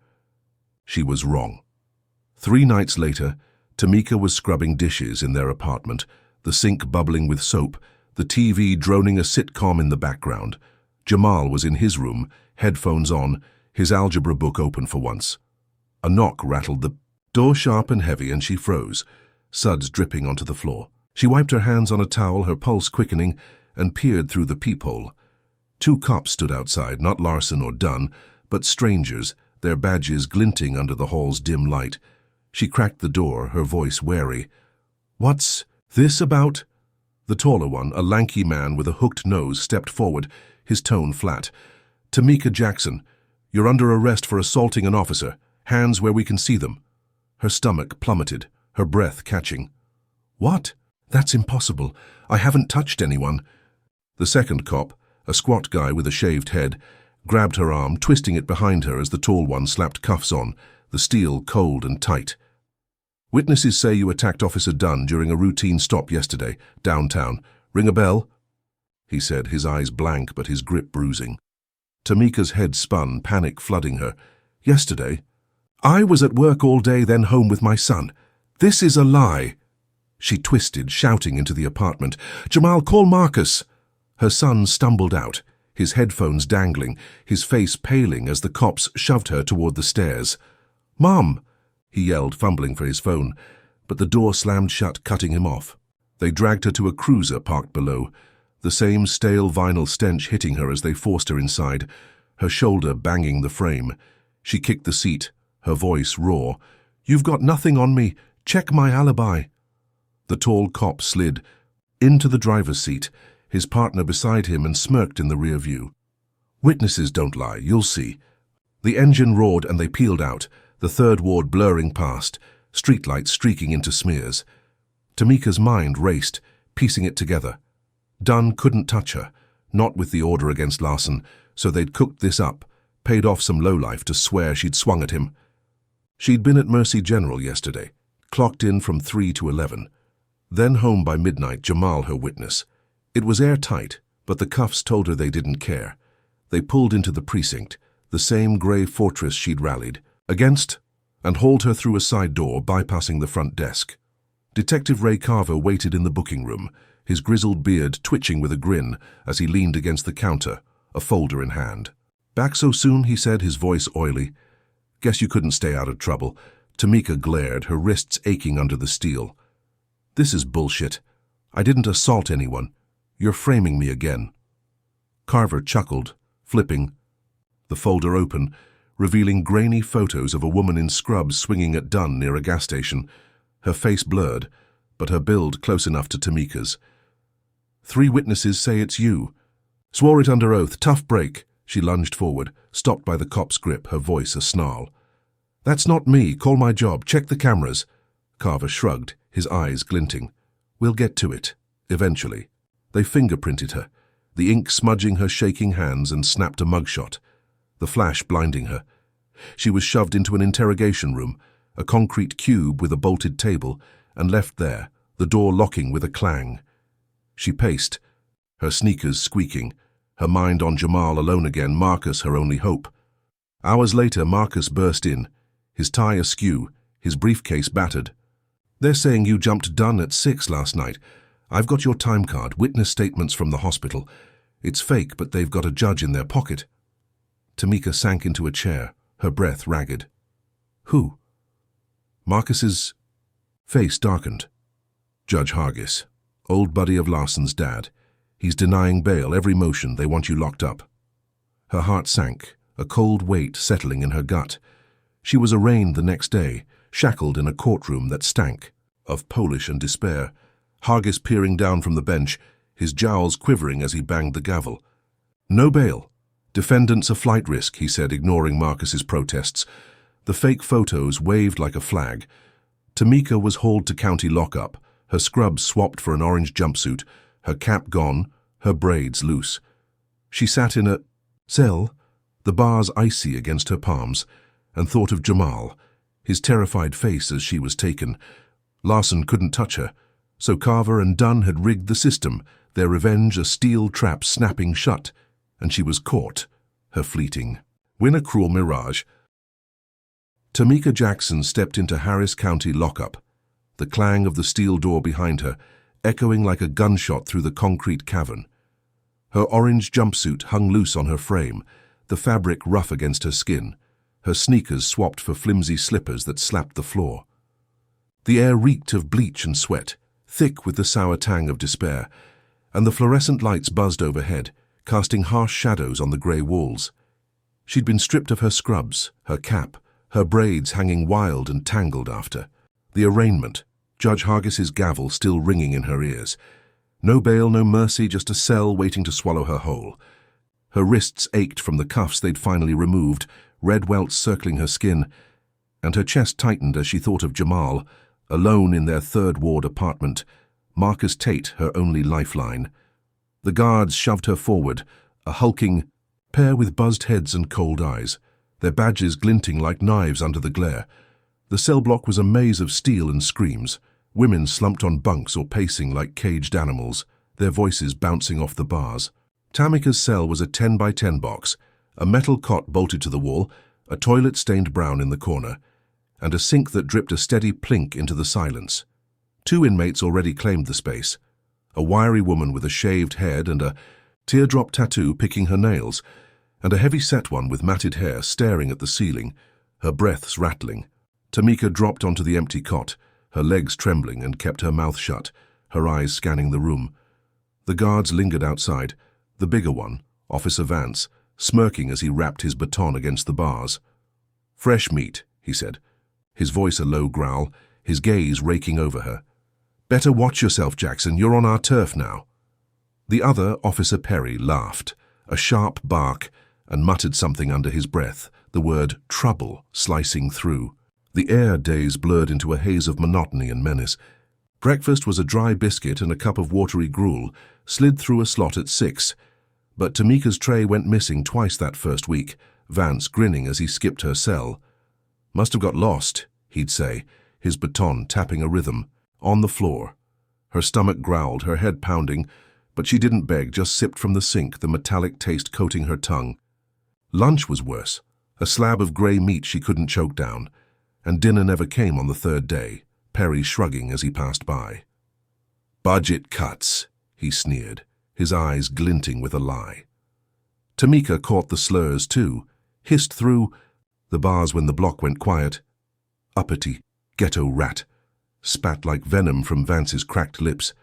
She was wrong. 3 nights later, Tamika was scrubbing dishes in their apartment, the sink bubbling with soap, the TV droning a sitcom in the background. Jamal was in his room, headphones on, his algebra book open for once. A knock rattled the door sharp and heavy, and she froze, suds dripping onto the floor. She wiped her hands on a towel, her pulse quickening, and peered through the peephole. 2 cops stood outside, not Larson or Dunn, but strangers, their badges glinting under the hall's dim light. She cracked the door, her voice wary. What's this about? The taller one, a lanky man with a hooked nose, stepped forward, his tone flat. Tamika Jackson, you're under arrest for assaulting an officer. Hands where we can see them. Her stomach plummeted, her breath catching. What? "That's impossible. I haven't touched anyone." The second cop, a squat guy with a shaved head, grabbed her arm, twisting it behind her as the tall one slapped cuffs on, the steel cold and tight. "Witnesses say you attacked Officer Dunn during a routine stop yesterday, downtown. Ring a bell?" he said, his eyes blank but his grip bruising. Tamika's head spun, panic flooding her. "Yesterday? I was at work all day, then home with my son. This is a lie." She twisted, shouting into the apartment. "Jamal, call Marcus." Her son stumbled out, his headphones dangling, his face paling as the cops shoved her toward the stairs. "Mom!" he yelled, fumbling for his phone, but the door slammed shut, cutting him off. They dragged her to a cruiser parked below, the same stale vinyl stench hitting her as they forced her inside, her shoulder banging the frame. She kicked the seat, her voice raw. "You've got nothing on me. Check my alibi." The tall cop slid into the driver's seat, his partner beside him, and smirked in the rear view. "Witnesses don't lie, you'll see." The engine roared and they peeled out, the third ward blurring past, streetlights streaking into smears. Tamika's mind raced, piecing it together. Dunn couldn't touch her, not with the order against Larson, so they'd cooked this up, paid off some lowlife to swear she'd swung at him. She'd been at Mercy General yesterday, clocked in from 3 to 11. Then home by midnight, Jamal her witness. It was airtight, but the cuffs told her they didn't care. They pulled into the precinct, the same grey fortress she'd rallied against, and hauled her through a side door, bypassing the front desk. Detective Ray Carver waited in the booking room, his grizzled beard twitching with a grin as he leaned against the counter, a folder in hand. "Back so soon?" he said, his voice oily. "Guess you couldn't stay out of trouble." Tamika glared, her wrists aching under the steel. "This is bullshit. I didn't assault anyone. You're framing me again." Carver chuckled, flipping the folder open, revealing grainy photos of a woman in scrubs swinging at Dunn near a gas station, her face blurred, but her build close enough to Tamika's. "3 witnesses say it's you. Swore it under oath. Tough break." She lunged forward, stopped by the cop's grip, her voice a snarl. "That's not me. Call my job. Check the cameras." Carver shrugged, his eyes glinting. "We'll get to it, eventually." They fingerprinted her, the ink smudging her shaking hands, and snapped a mugshot, the flash blinding her. She was shoved into an interrogation room, a concrete cube with a bolted table, and left there, the door locking with a clang. She paced, her sneakers squeaking, her mind on Jamal alone again, Marcus her only hope. Hours later, Marcus burst in, his tie askew, his briefcase battered. "They're saying you jumped Dunn at 6 last night. I've got your time card, witness statements from the hospital. It's fake, but they've got a judge in their pocket." Tamika sank into a chair, her breath ragged. "Who?" Marcus's face darkened. "Judge Hargis, old buddy of Larson's dad. He's denying bail, every motion. They want you locked up." Her heart sank, a cold weight settling in her gut. She was arraigned the next day, shackled in a courtroom that stank of Polish and despair. Hargis peering down from the bench, his jowls quivering as he banged the gavel. "No bail. Defendant's a flight risk," he said, ignoring Marcus's protests. The fake photos waved like a flag. Tamika was hauled to county lockup, her scrubs swapped for an orange jumpsuit, her cap gone, her braids loose. She sat in a cell, the bars icy against her palms, and thought of Jamal, his terrified face as she was taken. Larson couldn't touch her, so Carver and Dunn had rigged the system, their revenge a steel trap snapping shut, and she was caught, her fleeting win a cruel mirage. Tamika Jackson stepped into Harris County lockup, the clang of the steel door behind her, echoing like a gunshot through the concrete cavern. Her orange jumpsuit hung loose on her frame, the fabric rough against her skin, her sneakers swapped for flimsy slippers that slapped the floor. The air reeked of bleach and sweat, thick with the sour tang of despair, and the fluorescent lights buzzed overhead, casting harsh shadows on the grey walls. She'd been stripped of her scrubs, her cap, her braids hanging wild and tangled after. The arraignment, Judge Hargis's gavel still ringing in her ears. No bail, no mercy, just a cell waiting to swallow her whole. Her wrists ached from the cuffs they'd finally removed, red welts circling her skin, and her chest tightened as she thought of Jamal, alone in their third ward apartment, Marcus Tate her only lifeline. The guards shoved her forward, a hulking pair with buzzed heads and cold eyes, their badges glinting like knives under the glare. The cell block was a maze of steel and screams, women slumped on bunks or pacing like caged animals, their voices bouncing off the bars. Tamika's cell was a 10 by 10 box, a metal cot bolted to the wall, a toilet stained brown in the corner, and a sink that dripped a steady plink into the silence. 2 inmates already claimed the space, a wiry woman with a shaved head and a teardrop tattoo picking her nails, and a heavy-set one with matted hair staring at the ceiling, her breaths rattling. Tamika dropped onto the empty cot, her legs trembling, and kept her mouth shut, her eyes scanning the room. The guards lingered outside, the bigger one, Officer Vance, smirking as he rapped his baton against the bars. "Fresh meat," he said, his voice a low growl, his gaze raking over her. "Better watch yourself, Jackson, you're on our turf now." The other, Officer Perry, laughed, a sharp bark, and muttered something under his breath, the word trouble slicing through. The air days blurred into a haze of monotony and menace. Breakfast was a dry biscuit and a cup of watery gruel, slid through a slot at 6. But Tamika's tray went missing twice that first week, Vance grinning as he skipped her cell. "Must have got lost," he'd say, his baton tapping a rhythm, on the floor. Her stomach growled, her head pounding, but she didn't beg, just sipped from the sink, the metallic taste coating her tongue. Lunch was worse, a slab of grey meat she couldn't choke down, and dinner never came on the 3rd day, Perry shrugging as he passed by. "Budget cuts," he sneered, his eyes glinting with a lie. Tamika caught the slurs too, hissed through the bars when the block went quiet. "Uppity, ghetto rat," spat like venom from Vance's cracked lips.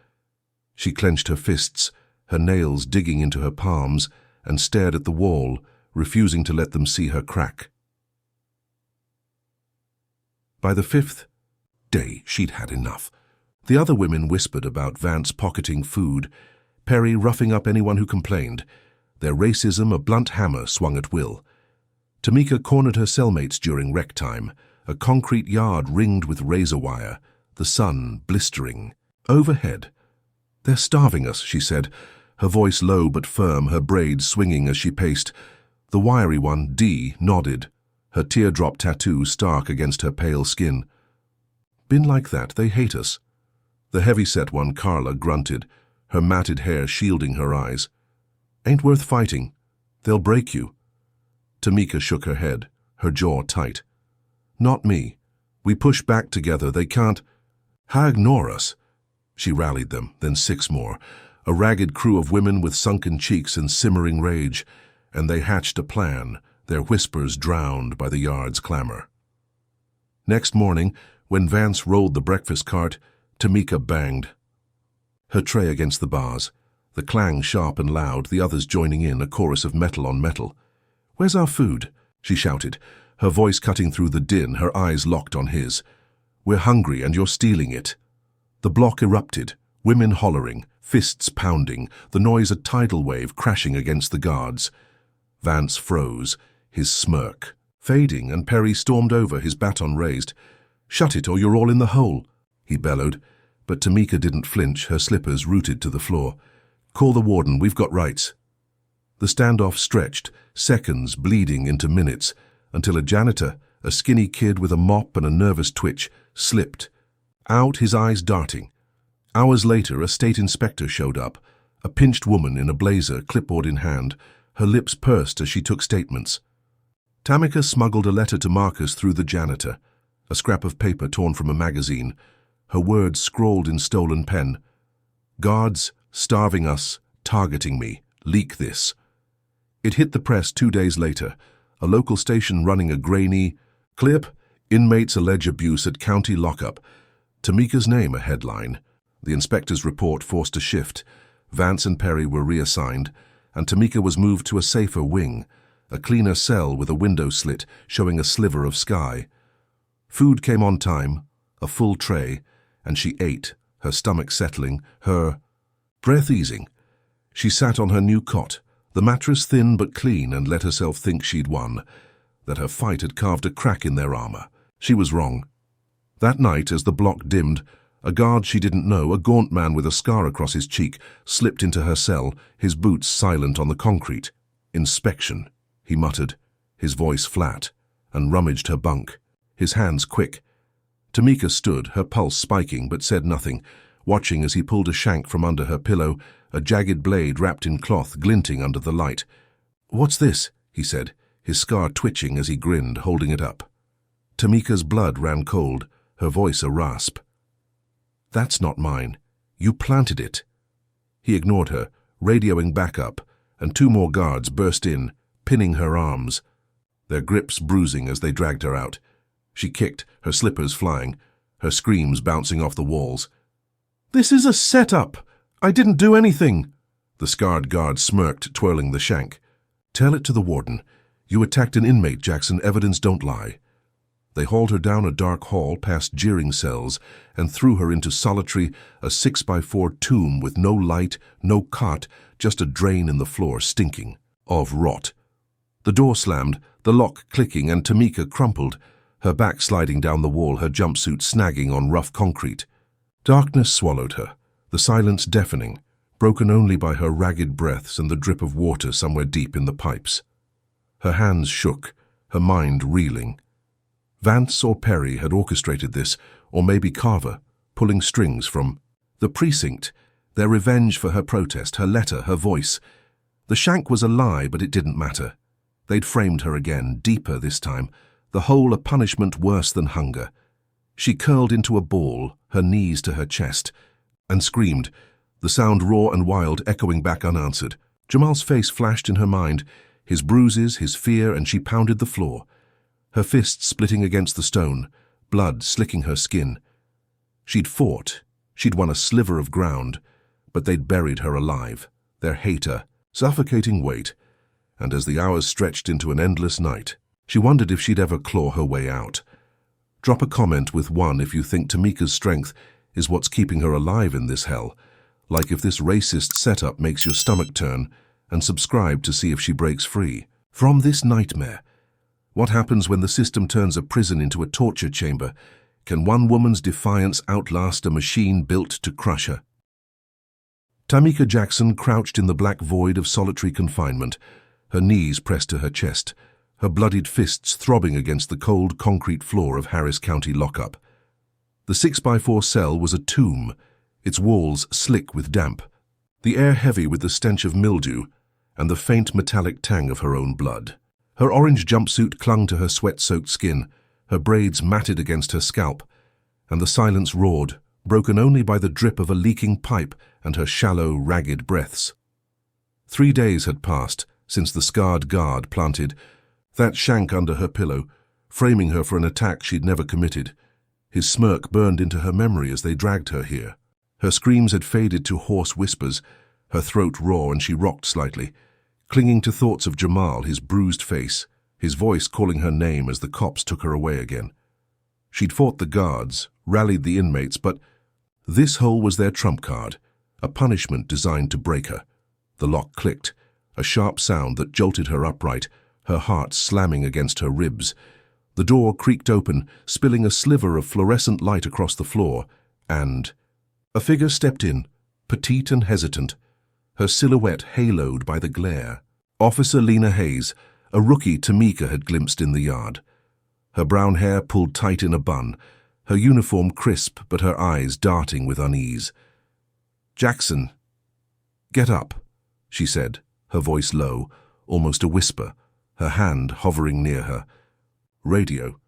She clenched her fists, her nails digging into her palms, and stared at the wall, refusing to let them see her crack. By the 5th day, she'd had enough. The other women whispered about Vance pocketing food, Perry roughing up anyone who complained, their racism a blunt hammer swung at will. Tamika cornered her cellmates during rec time, a concrete yard ringed with razor wire, the sun blistering. Overhead. "They're starving us," she said, her voice low but firm, her braids swinging as she paced. The wiry one, Dee, nodded, her teardrop tattoo stark against her pale skin. "Been like that, they hate us." The heavy-set one, Carla, grunted, her matted hair shielding her eyes. "Ain't worth fighting. They'll break you." Tamika shook her head, her jaw tight. "Not me. We push back together, they can't ignore us." She rallied them, then 6 more, a ragged crew of women with sunken cheeks and simmering rage, and they hatched a plan, their whispers drowned by the yard's clamor. Next morning, when Vance rolled the breakfast cart, Tamika banged her tray against the bars, the clang sharp and loud, the others joining in, a chorus of metal on metal. "Where's our food?" she shouted, her voice cutting through the din, her eyes locked on his. "We're hungry and you're stealing it." The block erupted, women hollering, fists pounding, the noise a tidal wave crashing against the guards. Vance froze, his smirk fading, and Perry stormed over, his baton raised. "Shut it or you're all in the hole," he bellowed, but Tamika didn't flinch, her slippers rooted to the floor. "Call the warden, we've got rights." The standoff stretched, seconds bleeding into minutes, until a janitor, a skinny kid with a mop and a nervous twitch, slipped. Out, his eyes darting. Hours later, a state inspector showed up, a pinched woman in a blazer, clipboard in hand, her lips pursed as she took statements. Tamika smuggled a letter to Marcus through the janitor, a scrap of paper torn from a magazine, her words scrawled in stolen pen. "Guards, starving us, targeting me, leak this." It hit the press 2 days later, a local station running a grainy clip, "Inmates allege abuse at county lockup." Tamika's name a headline. The inspector's report forced a shift. Vance and Perry were reassigned, and Tamika was moved to a safer wing, a cleaner cell with a window slit showing a sliver of sky. Food came on time, a full tray, and she ate, her stomach settling, her breath easing. She sat on her new cot, the mattress thin but clean, and let herself think she'd won, that her fight had carved a crack in their armor. She was wrong. That night, as the block dimmed, A guard she didn't know, a gaunt man with a scar across his cheek, slipped into her cell, his boots silent on the concrete. "Inspection," he muttered, his voice flat, and rummaged her bunk, his hands quick. Tamika stood, her pulse spiking, but said nothing, watching as he pulled a shank from under her pillow, a jagged blade wrapped in cloth glinting under the light. "What's this?" he said, his scar twitching as he grinned, holding it up. Tamika's blood ran cold, her voice a rasp. "That's not mine. You planted it." He ignored her, radioing backup, and 2 more guards burst in, pinning her arms, their grips bruising as they dragged her out. She kicked, her slippers flying, her screams bouncing off the walls. "This is a setup! I didn't do anything!" The scarred guard smirked, twirling the shank. "Tell it to the warden. You attacked an inmate, Jackson. Evidence don't lie." They hauled her down a dark hall past jeering cells and threw her into solitary, a 6x4 tomb with no light, no cot, just a drain in the floor stinking of rot. The door slammed, the lock clicking, and Tamika crumpled, her back sliding down the wall, her jumpsuit snagging on rough concrete. Darkness swallowed her, the silence deafening, broken only by her ragged breaths and the drip of water somewhere deep in the pipes. Her hands shook, her mind reeling. Vance or Perry had orchestrated this, or maybe Carver, pulling strings from the precinct, their revenge for her protest, her letter, her voice. The shank was a lie, but it didn't matter. They'd framed her again, deeper this time, the whole a punishment worse than hunger. She curled into a ball, her knees to her chest, and screamed, the sound raw and wild, echoing back unanswered. Jamal's face flashed in her mind, his bruises, his fear, and she pounded the floor, her fists splitting against the stone, blood slicking her skin. She'd fought, she'd won a sliver of ground, but they'd buried her alive, their hate a suffocating weight, and as the hours stretched into an endless night, she wondered if she'd ever claw her way out. Drop a comment with 1 if you think Tamika's strength is what's keeping her alive in this hell, like if this racist setup makes your stomach turn, and subscribe to see if she breaks free from this nightmare. What happens when the system turns a prison into a torture chamber? Can one woman's defiance outlast a machine built to crush her? Tamika Jackson crouched in the black void of solitary confinement, her knees pressed to her chest, her bloodied fists throbbing against the cold concrete floor of Harris County lockup. The 6x4 cell was a tomb, its walls slick with damp, the air heavy with the stench of mildew and the faint metallic tang of her own blood. Her orange jumpsuit clung to her sweat-soaked skin, her braids matted against her scalp, and the silence roared, broken only by the drip of a leaking pipe and her shallow, ragged breaths. 3 days had passed since the scarred guard planted that shank under her pillow, framing her for an attack she'd never committed. His smirk burned into her memory as they dragged her here. Her screams had faded to hoarse whispers, her throat raw, and she rocked slightly, clinging to thoughts of Jamal, his bruised face, his voice calling her name as the cops took her away again. She'd fought the guards, rallied the inmates, but this hole was their trump card, a punishment designed to break her. The lock clicked, a sharp sound that jolted her upright, her heart slamming against her ribs. The door creaked open, spilling a sliver of fluorescent light across the floor, and a figure stepped in, petite and hesitant, her silhouette haloed by the glare. Officer Lena Hayes, a rookie Tamika had glimpsed in the yard. Her brown hair pulled tight in a bun, her uniform crisp but her eyes darting with unease. "Jackson, get up," she said, her voice low, almost a whisper, her hand hovering near her. Radio.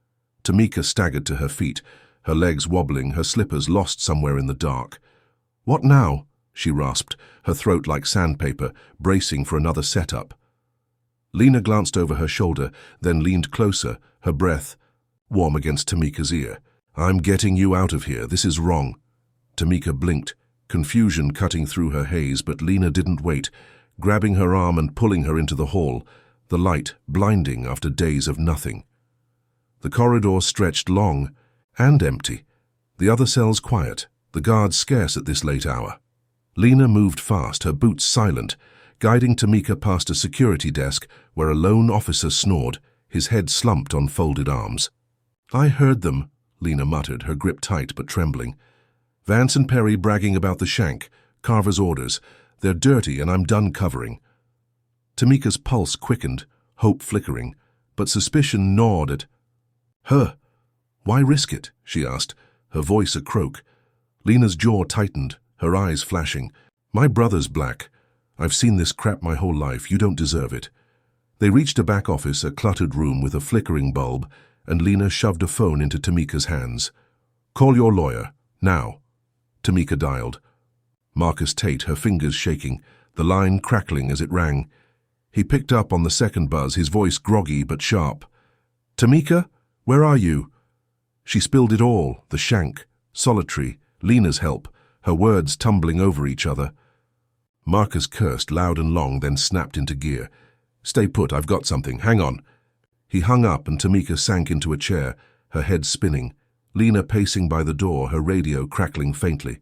Tamika staggered to her feet, her legs wobbling, her slippers lost somewhere in the dark. "What now?" she rasped, her throat like sandpaper, bracing for another setup. Lena glanced over her shoulder, then leaned closer, her breath warm against Tamika's ear. "I'm getting you out of here. This is wrong." Tamika blinked, confusion cutting through her haze, but Lena didn't wait, grabbing her arm and pulling her into the hall, the light blinding after days of nothing. The corridor stretched long and empty, the other cells quiet, the guards scarce at this late hour. Lena moved fast, her boots silent, guiding Tamika past a security desk where a lone officer snored, his head slumped on folded arms. "I heard them," Lena muttered, her grip tight but trembling. Vance and Perry bragging about the shank, Carver's orders. They're dirty and I'm done covering. Tamika's pulse quickened, hope flickering, but suspicion gnawed at her. Why risk it? She asked, her voice a croak. Lena's jaw tightened, her eyes flashing. My brother's black. I've seen this crap my whole life. You don't deserve it. They reached a back office, a cluttered room with a flickering bulb, and Lena shoved a phone into Tamika's hands. Call your lawyer, now. Tamika dialed. Marcus Tate, her fingers shaking, the line crackling as it rang. He picked up on the second buzz, his voice groggy but sharp. Tamika, where are you? She spilled it all, the shank, solitary, Lena's help, her words tumbling over each other. Marcus cursed loud and long, then snapped into gear. Stay put, I've got something, hang on. He hung up and Tamika sank into a chair, her head spinning, Lena pacing by the door, her radio crackling faintly.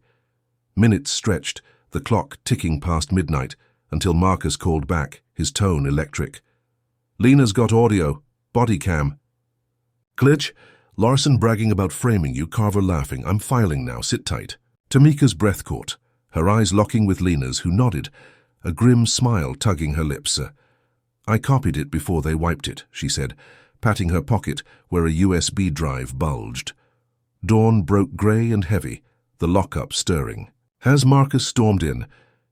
Minutes stretched, the clock ticking past midnight, until Marcus called back, his tone electric. Lena's got audio, body cam. Glitch, Larson bragging about framing you, Carver laughing. I'm filing now, sit tight. Tamika's breath caught, her eyes locking with Lena's, who nodded, a grim smile tugging her lips. I copied it before they wiped it, she said, patting her pocket where a USB drive bulged. Dawn broke grey and heavy, the lockup stirring. As Marcus stormed in,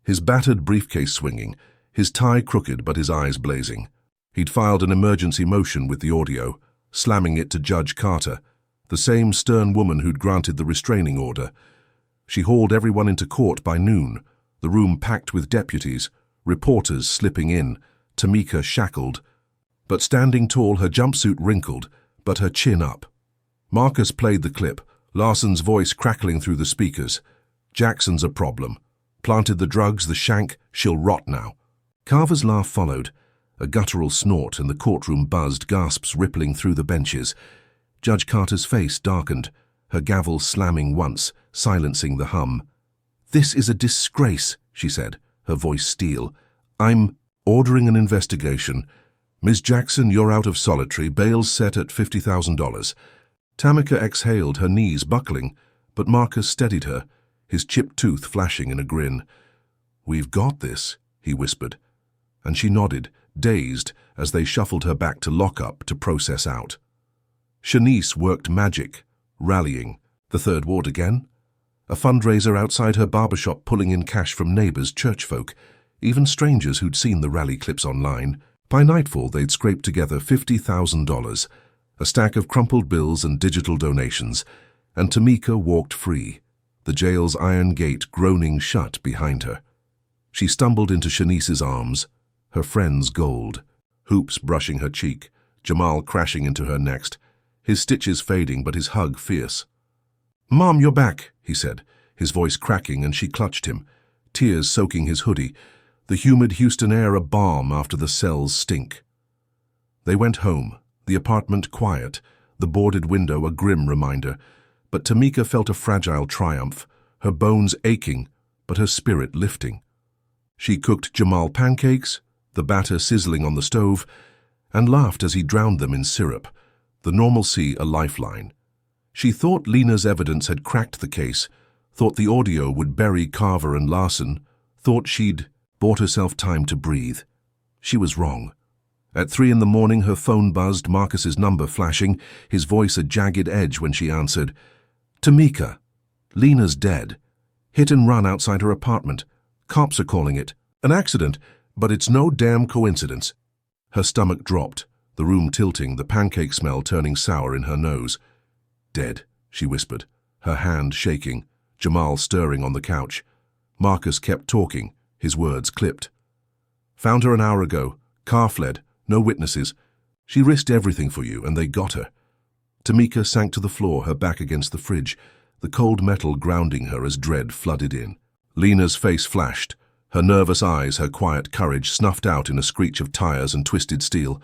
his battered briefcase swinging, his tie crooked but his eyes blazing. He'd filed an emergency motion with the audio, slamming it to Judge Carter, the same stern woman who'd granted the restraining order. She hauled everyone into court by noon, the room packed with deputies, reporters slipping in, Tamika shackled, but standing tall, her jumpsuit wrinkled, but her chin up. Marcus played the clip, Larson's voice crackling through the speakers. Jackson's a problem. Planted the drugs, the shank, she'll rot now. Carver's laugh followed, a guttural snort, and the courtroom buzzed, gasps rippling through the benches. Judge Carter's face darkened, her gavel slamming once, silencing the hum. This is a disgrace, she said, her voice steel. I'm ordering an investigation. Ms. Jackson, you're out of solitary, bail set at $50,000. Tamika exhaled, her knees buckling, but Marcus steadied her, his chipped tooth flashing in a grin. We've got this, he whispered, and she nodded, dazed, as they shuffled her back to lockup to process out. Shanice worked magic, rallying. The Third Ward again? A fundraiser outside her barbershop pulling in cash from neighbors, churchfolk, even strangers who'd seen the rally clips online. By nightfall, they'd scraped together $50,000, a stack of crumpled bills and digital donations, and Tamika walked free, the jail's iron gate groaning shut behind her. She stumbled into Shanice's arms, her friend's gold, hoops brushing her cheek, Jamal crashing into her next, his stitches fading but his hug fierce. Mom, you're back, he said, his voice cracking, and she clutched him, tears soaking his hoodie, the humid Houston air a balm after the cell's stink. They went home, the apartment quiet, the boarded window a grim reminder, but Tamika felt a fragile triumph, her bones aching, but her spirit lifting. She cooked Jamal pancakes, the batter sizzling on the stove, and laughed as he drowned them in syrup, the normalcy a lifeline. She thought Lena's evidence had cracked the case, thought the audio would bury Carver and Larson, thought she'd bought herself time to breathe. She was wrong. At 3 a.m, her phone buzzed, Marcus's number flashing, his voice a jagged edge when she answered. Tamika, Lena's dead. Hit and run outside her apartment. Cops are calling it an accident, but it's no damn coincidence. Her stomach dropped, the room tilting, the pancake smell turning sour in her nose. Dead, she whispered, her hand shaking, Jamal stirring on the couch. Marcus kept talking, his words clipped. Found her an hour ago. Car fled. No witnesses. She risked everything for you, and they got her. Tamika sank to the floor, her back against the fridge, the cold metal grounding her as dread flooded in. Lena's face flashed, her nervous eyes, her quiet courage snuffed out in a screech of tires and twisted steel.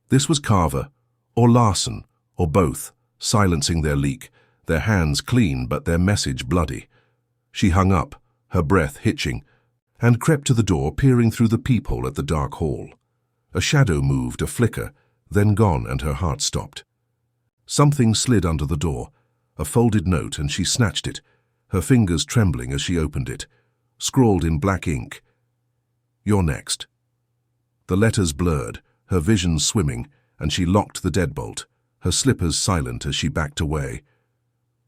This was Carver, or Larson, or both, silencing their leak, their hands clean but their message bloody. She hung up, her breath hitching, and crept to the door, peering through the peephole at the dark hall. A shadow moved, a flicker, then gone, and her heart stopped. Something slid under the door, a folded note, and she snatched it, her fingers trembling as she opened it, scrawled in black ink. "You're next." The letters blurred, her vision swimming, and she locked the deadbolt, her slippers silent as she backed away.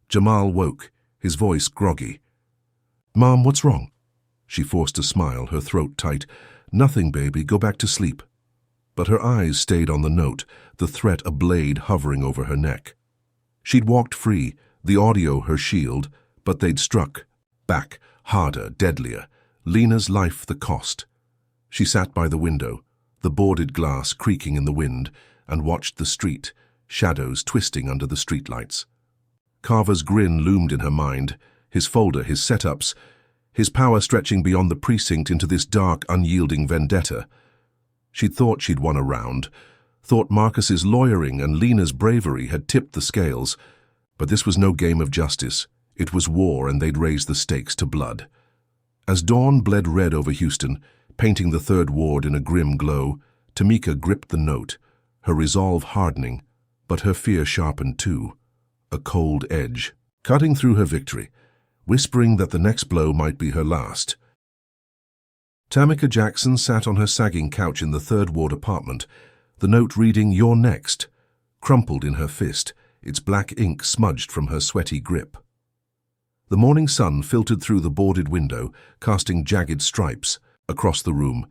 Jamal woke, his voice groggy. "Mom, what's wrong?" She forced a smile, her throat tight. "Nothing, baby, go back to sleep." But her eyes stayed on the note, the threat a blade hovering over her neck. She'd walked free, the audio her shield, but they'd struck. Back, harder, deadlier. Lena's life the cost. She sat by the window, the boarded glass creaking in the wind, and watched the street, shadows twisting under the streetlights. Carver's grin loomed in her mind, his folder, his setups, his power stretching beyond the precinct into this dark, unyielding vendetta. She'd thought she'd won a round, thought Marcus's lawyering and Lena's bravery had tipped the scales, but this was no game of justice. It was war, and they'd raised the stakes to blood. As dawn bled red over Houston, painting the Third Ward in a grim glow, Tamika gripped the note, her resolve hardening, but her fear sharpened too. A cold edge, cutting through her victory, whispering that the next blow might be her last. Tamika Jackson sat on her sagging couch in the Third Ward apartment, the note reading, "You're next," crumpled in her fist, its black ink smudged from her sweaty grip. The morning sun filtered through the boarded window, casting jagged stripes across the room,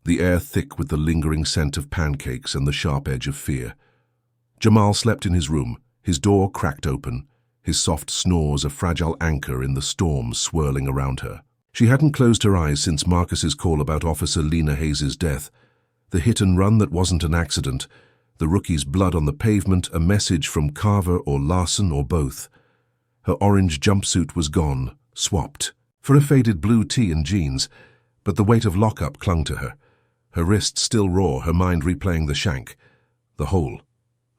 the air thick with the lingering scent of pancakes and the sharp edge of fear. Jamal slept in his room, his door cracked open, his soft snores a fragile anchor in the storm swirling around her. She hadn't closed her eyes since Marcus's call about Officer Lena Hayes' death. The hit and run that wasn't an accident, the rookie's blood on the pavement, a message from Carver or Larson or both. Her orange jumpsuit was gone, swapped, for a faded blue tee and jeans, but the weight of lockup clung to her. Her wrists still raw, her mind replaying the shank, the hole,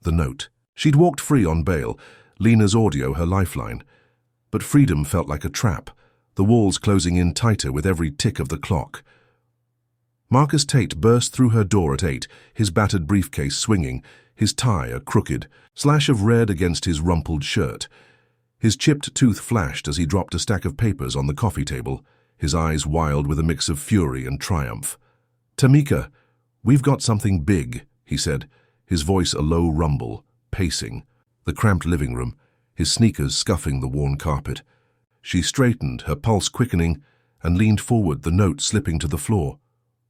the note. She'd walked free on bail, Lena's audio her lifeline. But freedom felt like a trap, the walls closing in tighter with every tick of the clock. Marcus Tate burst through her door at 8, his battered briefcase swinging, his tie a crooked slash of red against his rumpled shirt. His chipped tooth flashed as he dropped a stack of papers on the coffee table, his eyes wild with a mix of fury and triumph. "Tamika, we've got something big," he said, his voice a low rumble, pacing, the cramped living room, his sneakers scuffing the worn carpet. She straightened, her pulse quickening, and leaned forward, the note slipping to the floor.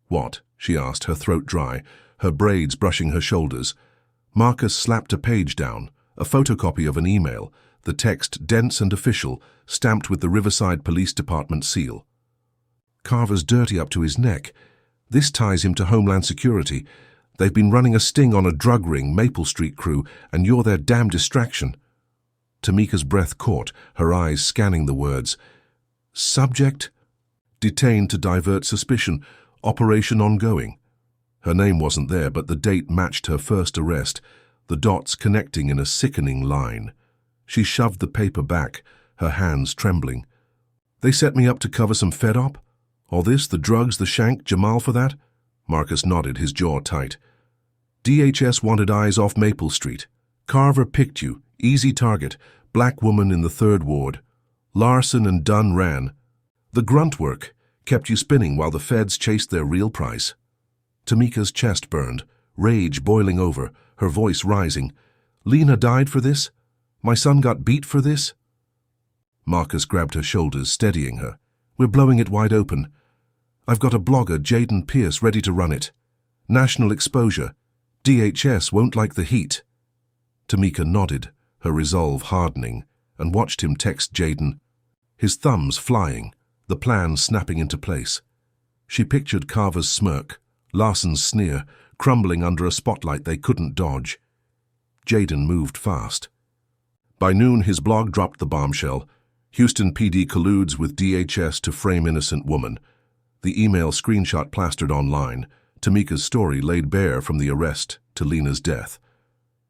"What?" she asked, her throat dry, her braids brushing her shoulders. Marcus slapped a page down, a photocopy of an email, the text dense and official, stamped with the Riverside Police Department seal. "Carver's dirty up to his neck. This ties him to Homeland Security. They've been running a sting on a drug ring, Maple Street crew, and you're their damn distraction." Tamika's breath caught, her eyes scanning the words. "Subject? Detained to divert suspicion. Operation ongoing." Her name wasn't there, but the date matched her first arrest, the dots connecting in a sickening line. She shoved the paper back, her hands trembling. "They set me up to cover some fed-op? All this, the drugs, the shank, Jamal for that?" Marcus nodded, his jaw tight. "DHS wanted eyes off Maple Street. Carver picked you, easy target, black woman in the Third Ward. Larson and Dunn ran. The grunt work kept you spinning while the feds chased their real price." Tamika's chest burned, rage boiling over, her voice rising. "Lena died for this? My son got beat for this?" Marcus grabbed her shoulders, steadying her. "We're blowing it wide open. I've got a blogger, Jaden Pierce, ready to run it. National exposure. DHS won't like the heat." Tamika nodded, her resolve hardening, and watched him text Jaden, his thumbs flying, the plan snapping into place. She pictured Carver's smirk, Larson's sneer, crumbling under a spotlight they couldn't dodge. Jaden moved fast. By noon, his blog dropped the bombshell. Houston PD colludes with DHS to frame innocent woman. The email screenshot plastered online, Tamika's story laid bare from the arrest to Lena's death.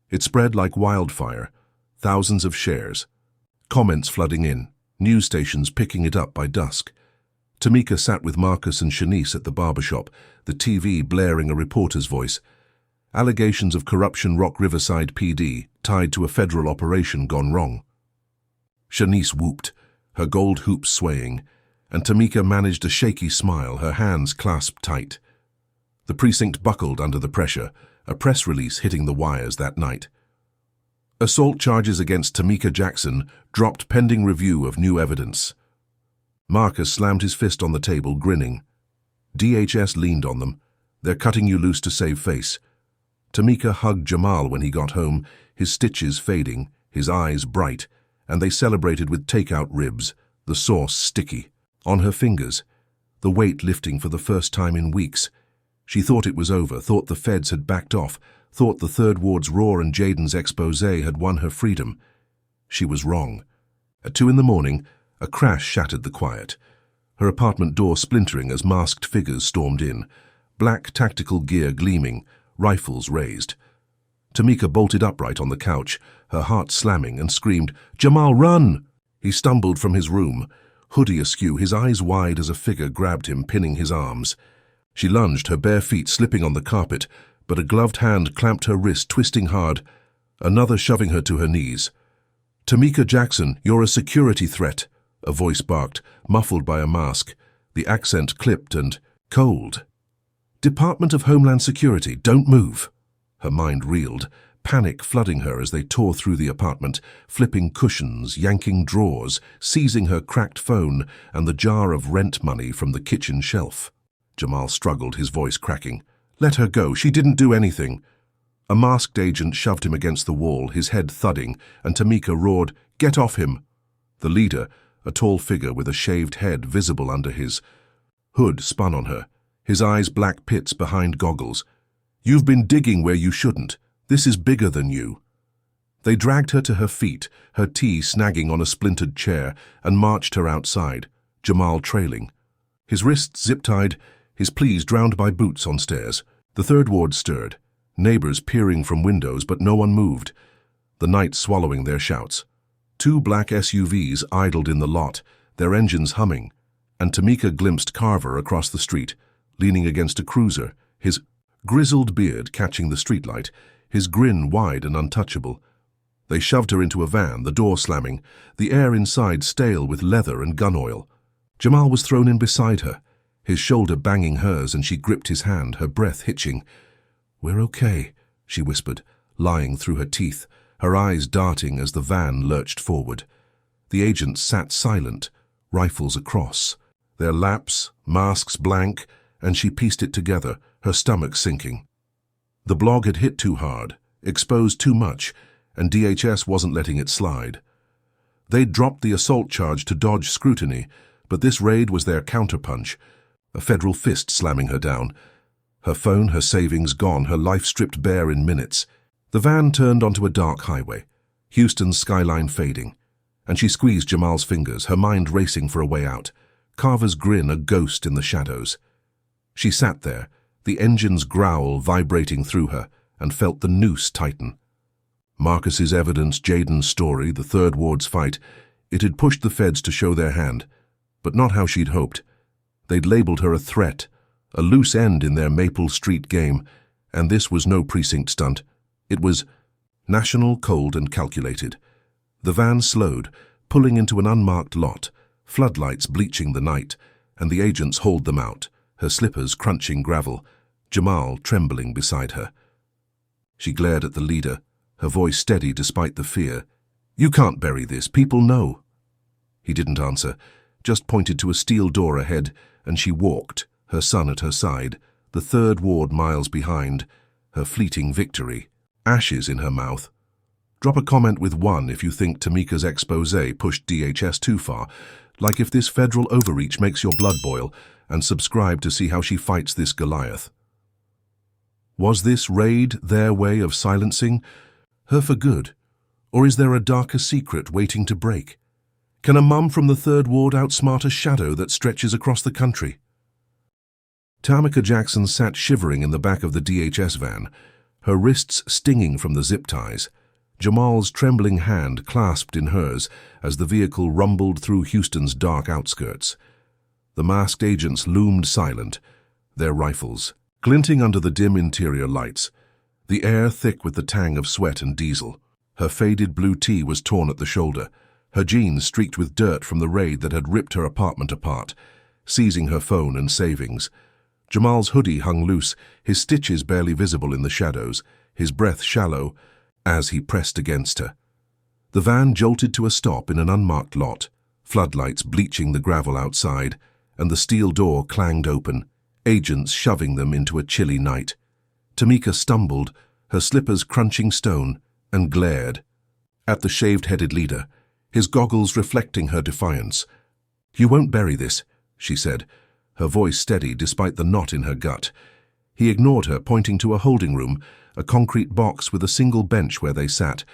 It spread like wildfire, thousands of shares, comments flooding in, news stations picking it up by dusk. Tamika sat with Marcus and Shanice at the barbershop, the TV blaring a reporter's voice. Allegations of corruption rock Riverside PD, tied to a federal operation gone wrong. Shanice whooped, her gold hoops swaying, and Tamika managed a shaky smile, her hands clasped tight. The precinct buckled under the pressure, a press release hitting the wires that night. Assault charges against Tamika Jackson dropped pending review of new evidence. Marcus slammed his fist on the table, grinning. DHS leaned on them. They're cutting you loose to save face. Tamika hugged Jamal when he got home, his stitches fading, his eyes bright, and they celebrated with takeout ribs, the sauce sticky, on her fingers, the weight lifting for the first time in weeks. She thought it was over, thought the feds had backed off, thought the Third Ward's roar and Jaden's expose had won her freedom. She was wrong. At 2 a.m, a crash shattered the quiet, her apartment door splintering as masked figures stormed in, black tactical gear gleaming, rifles raised. Tamika bolted upright on the couch, her heart slamming, and screamed, "Jamal, run!" He stumbled from his room, hoodie askew, his eyes wide as a figure grabbed him, pinning his arms. She lunged, her bare feet slipping on the carpet, but a gloved hand clamped her wrist, twisting hard, another shoving her to her knees. "Tamika Jackson, you're a security threat," a voice barked, muffled by a mask, the accent clipped and cold. "Department of Homeland Security, don't move." Her mind reeled, panic flooding her as they tore through the apartment, flipping cushions, yanking drawers, seizing her cracked phone and the jar of rent money from the kitchen shelf. Jamal struggled, his voice cracking. "Let her go, she didn't do anything." A masked agent shoved him against the wall, his head thudding, and Tamika roared, "Get off him!" The leader, a tall figure with a shaved head visible under his hood, spun on her, his eyes black pits behind goggles. "You've been digging where you shouldn't. This is bigger than you." They dragged her to her feet, her tea snagging on a splintered chair, and marched her outside, Jamal trailing. His wrists zip-tied, his pleas drowned by boots on stairs. The Third Ward stirred, neighbors peering from windows, but no one moved, the night swallowing their shouts. 2 black SUVs idled in the lot, their engines humming, and Tamika glimpsed Carver across the street, leaning against a cruiser, his grizzled beard catching the streetlight, his grin wide and untouchable. They shoved her into a van, the door slamming, the air inside stale with leather and gun oil. Jamal was thrown in beside her, his shoulder banging hers, and she gripped his hand, her breath hitching. "We're okay," she whispered, lying through her teeth, her eyes darting as the van lurched forward. The agents sat silent, rifles across, their laps, masks blank, and she pieced it together, her stomach sinking. The blog had hit too hard, exposed too much, and DHS wasn't letting it slide. They'd dropped the assault charge to dodge scrutiny, but this raid was their counterpunch, a federal fist slamming her down. Her phone, her savings gone, her life stripped bare in minutes. The van turned onto a dark highway, Houston's skyline fading, and she squeezed Jamal's fingers, her mind racing for a way out, Carver's grin a ghost in the shadows. She sat there, the engine's growl vibrating through her, and felt the noose tighten. Marcus's evidence, Jaden's story, the Third Ward's fight, it had pushed the feds to show their hand, but not how she'd hoped. They'd labeled her a threat, a loose end in their Maple Street game, and this was no precinct stunt. It was national, cold, and calculated. The van slowed, pulling into an unmarked lot, floodlights bleaching the night, and the agents hauled them out, her slippers crunching gravel, Jamal trembling beside her. She glared at the leader, her voice steady despite the fear. "You can't bury this, people know." He didn't answer, just pointed to a steel door ahead, and she walked, her son at her side, the Third Ward miles behind, her fleeting victory, ashes in her mouth. Drop a comment with 1 if you think Tamika's expose pushed DHS too far, like if this federal overreach makes your blood boil, and subscribe to see how she fights this Goliath. Was this raid their way of silencing her for good, or is there a darker secret waiting to break? Can a mum from the Third Ward outsmart a shadow that stretches across the country? Tamika Jackson sat shivering in the back of the DHS van, her wrists stinging from the zip ties, Jamal's trembling hand clasped in hers as the vehicle rumbled through Houston's dark outskirts. The masked agents loomed silent, their rifles glinting under the dim interior lights, the air thick with the tang of sweat and diesel. Her faded blue tee was torn at the shoulder, her jeans streaked with dirt from the raid that had ripped her apartment apart, seizing her phone and savings. Jamal's hoodie hung loose, his stitches barely visible in the shadows, his breath shallow as he pressed against her. The van jolted to a stop in an unmarked lot, floodlights bleaching the gravel outside, and the steel door clanged open, agents shoving them into a chilly night. Tamika stumbled, her slippers crunching stone, and glared at the shaved-headed leader, his goggles reflecting her defiance. "You won't bury this," she said, her voice steady despite the knot in her gut. He ignored her, pointing to a holding room, a concrete box with a single bench where they sat,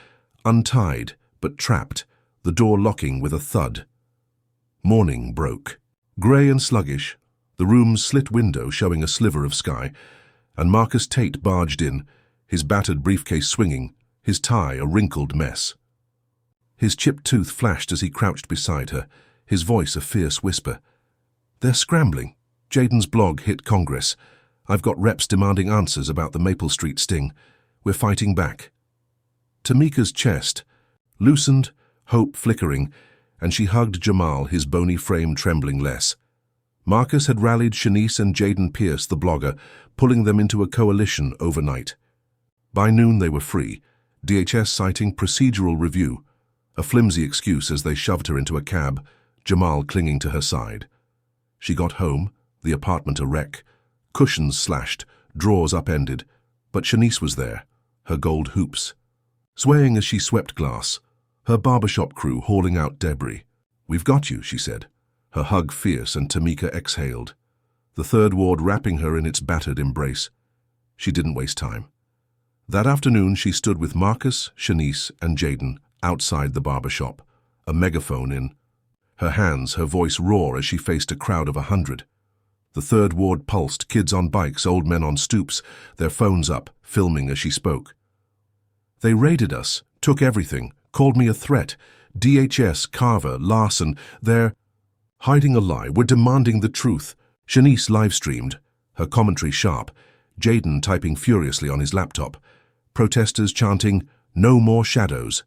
untied but trapped, the door locking with a thud. Morning broke. Grey and sluggish, the room's slit window showing a sliver of sky, and Marcus Tate barged in, his battered briefcase swinging, his tie a wrinkled mess. His chipped tooth flashed as he crouched beside her, his voice a fierce whisper. "They're scrambling. Jaden's blog hit Congress. I've got reps demanding answers about the Maple Street sting. We're fighting back." Tamika's chest loosened, hope flickering, and she hugged Jamal, his bony frame trembling less. Marcus had rallied Shanice and Jaden Pierce, the blogger, pulling them into a coalition overnight. By noon they were free, DHS citing procedural review, a flimsy excuse as they shoved her into a cab, Jamal clinging to her side. She got home, the apartment a wreck, cushions slashed, drawers upended, but Shanice was there, her gold hoops, swaying as she swept glass, her barbershop crew hauling out debris. "We've got you," she said, her hug fierce, and Tamika exhaled, the third ward wrapping her in its battered embrace. She didn't waste time. That afternoon she stood with Marcus, Shanice, and Jaden outside the barbershop, a megaphone in her hands, her voice raw as she faced a crowd of 100. The third ward pulsed, kids on bikes, old men on stoops, their phones up, filming as she spoke. "They raided us, took everything, called me a threat. DHS, Carver, Larson, they're hiding a lie. We're demanding the truth." Shanice live-streamed, her commentary sharp, Jaden typing furiously on his laptop, protesters chanting, "No more shadows."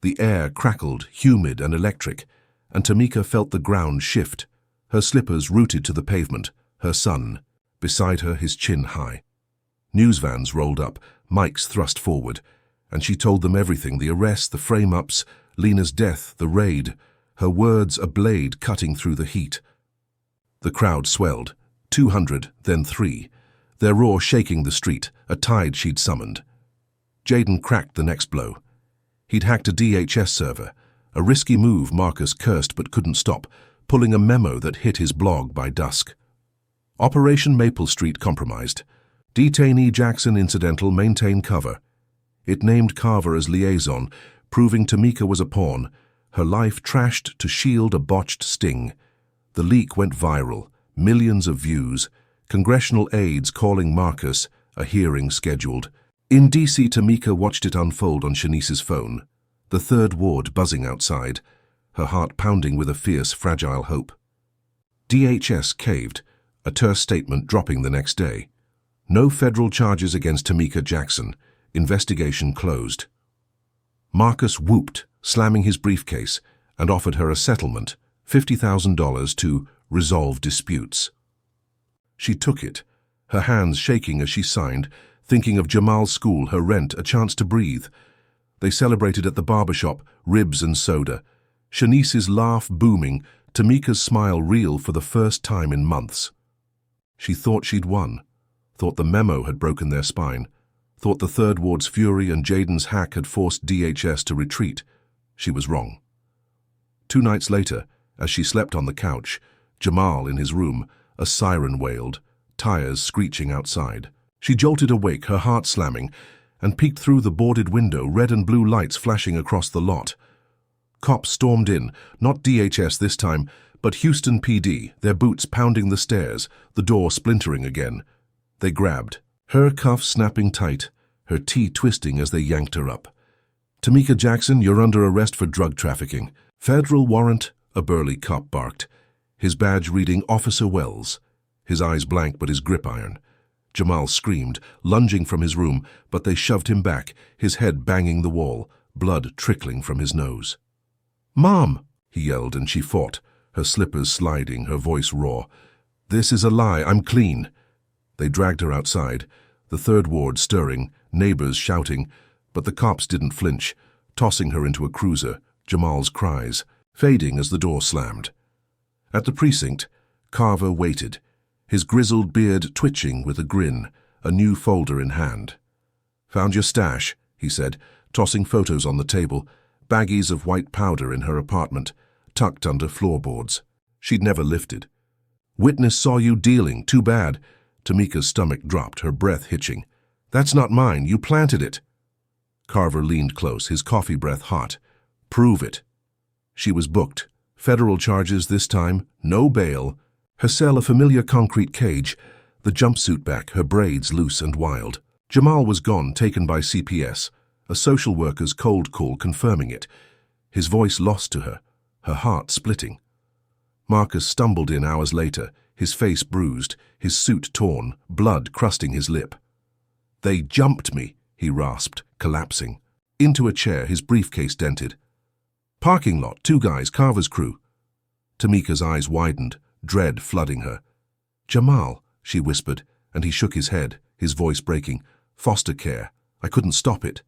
The air crackled, humid and electric, and Tamika felt the ground shift, her slippers rooted to the pavement, her son beside her, his chin high. News vans rolled up, mics thrust forward, and she told them everything: the arrest, the frame-ups, Lena's death, the raid, her words a blade cutting through the heat. The crowd swelled, 200, then 3, their roar shaking the street, a tide she'd summoned. Jaden cracked the next blow. He'd hacked a DHS server, a risky move Marcus cursed but couldn't stop, pulling a memo that hit his blog by dusk. Operation Maple Street compromised. Detainee Jackson incidental, maintain cover. It named Carver as liaison, proving Tamika was a pawn, her life trashed to shield a botched sting. The leak went viral, millions of views, congressional aides calling Marcus, a hearing scheduled. In D.C., Tamika watched it unfold on Shanice's phone, the third ward buzzing outside, her heart pounding with a fierce, fragile hope. DHS caved, a terse statement dropping the next day. No federal charges against Tamika Jackson. Investigation closed. Marcus whooped, slamming his briefcase, and offered her a settlement, $50,000 to resolve disputes. She took it, her hands shaking as she signed, thinking of Jamal's school, her rent, a chance to breathe. They celebrated at the barbershop, ribs and soda. Shanice's laugh booming, Tamika's smile real for the first time in months. She thought she'd won, thought the memo had broken their spine, thought the third ward's fury and Jaden's hack had forced DHS to retreat. She was wrong. 2 nights later, as she slept on the couch, Jamal in his room, a siren wailed, tires screeching outside. She jolted awake, her heart slamming, and peeked through the boarded window, red and blue lights flashing across the lot. Cops stormed in, not DHS this time, but Houston PD, their boots pounding the stairs, the door splintering again. They grabbed, her cuffs snapping tight, her tee twisting as they yanked her up. "Tamika Jackson, you're under arrest for drug trafficking. Federal warrant," a burly cop barked, his badge reading Officer Wells, his eyes blank but his grip iron. Jamal screamed, lunging from his room, but they shoved him back, his head banging the wall, blood trickling from his nose. "Mom!" he yelled, and she fought, her slippers sliding, her voice raw. "This is a lie. I'm clean." They dragged her outside, the third ward stirring, neighbors shouting, but the cops didn't flinch, tossing her into a cruiser, Jamal's cries fading as the door slammed. At the precinct, Carver waited, his grizzled beard twitching with a grin, a new folder in hand. "Found your stash," he said, tossing photos on the table, baggies of white powder in her apartment, tucked under floorboards. She'd never lifted. "Witness saw you dealing. Too bad." Tamika's stomach dropped, her breath hitching. "That's not mine. You planted it." Carver leaned close, his coffee breath hot. "Prove it." She was booked. Federal charges this time, no bail. Her cell a familiar concrete cage, the jumpsuit back, her braids loose and wild. Jamal was gone, taken by CPS, a social worker's cold call confirming it. His voice lost to her, her heart splitting. Marcus stumbled in hours later, his face bruised, his suit torn, blood crusting his lip. "They jumped me," he rasped, collapsing. Into a chair, his briefcase dented. "Parking lot, 2 guys, Carver's crew." Tamika's eyes widened, dread flooding her. "Jamal," she whispered, and he shook his head, his voice breaking. "Foster care. I couldn't stop it."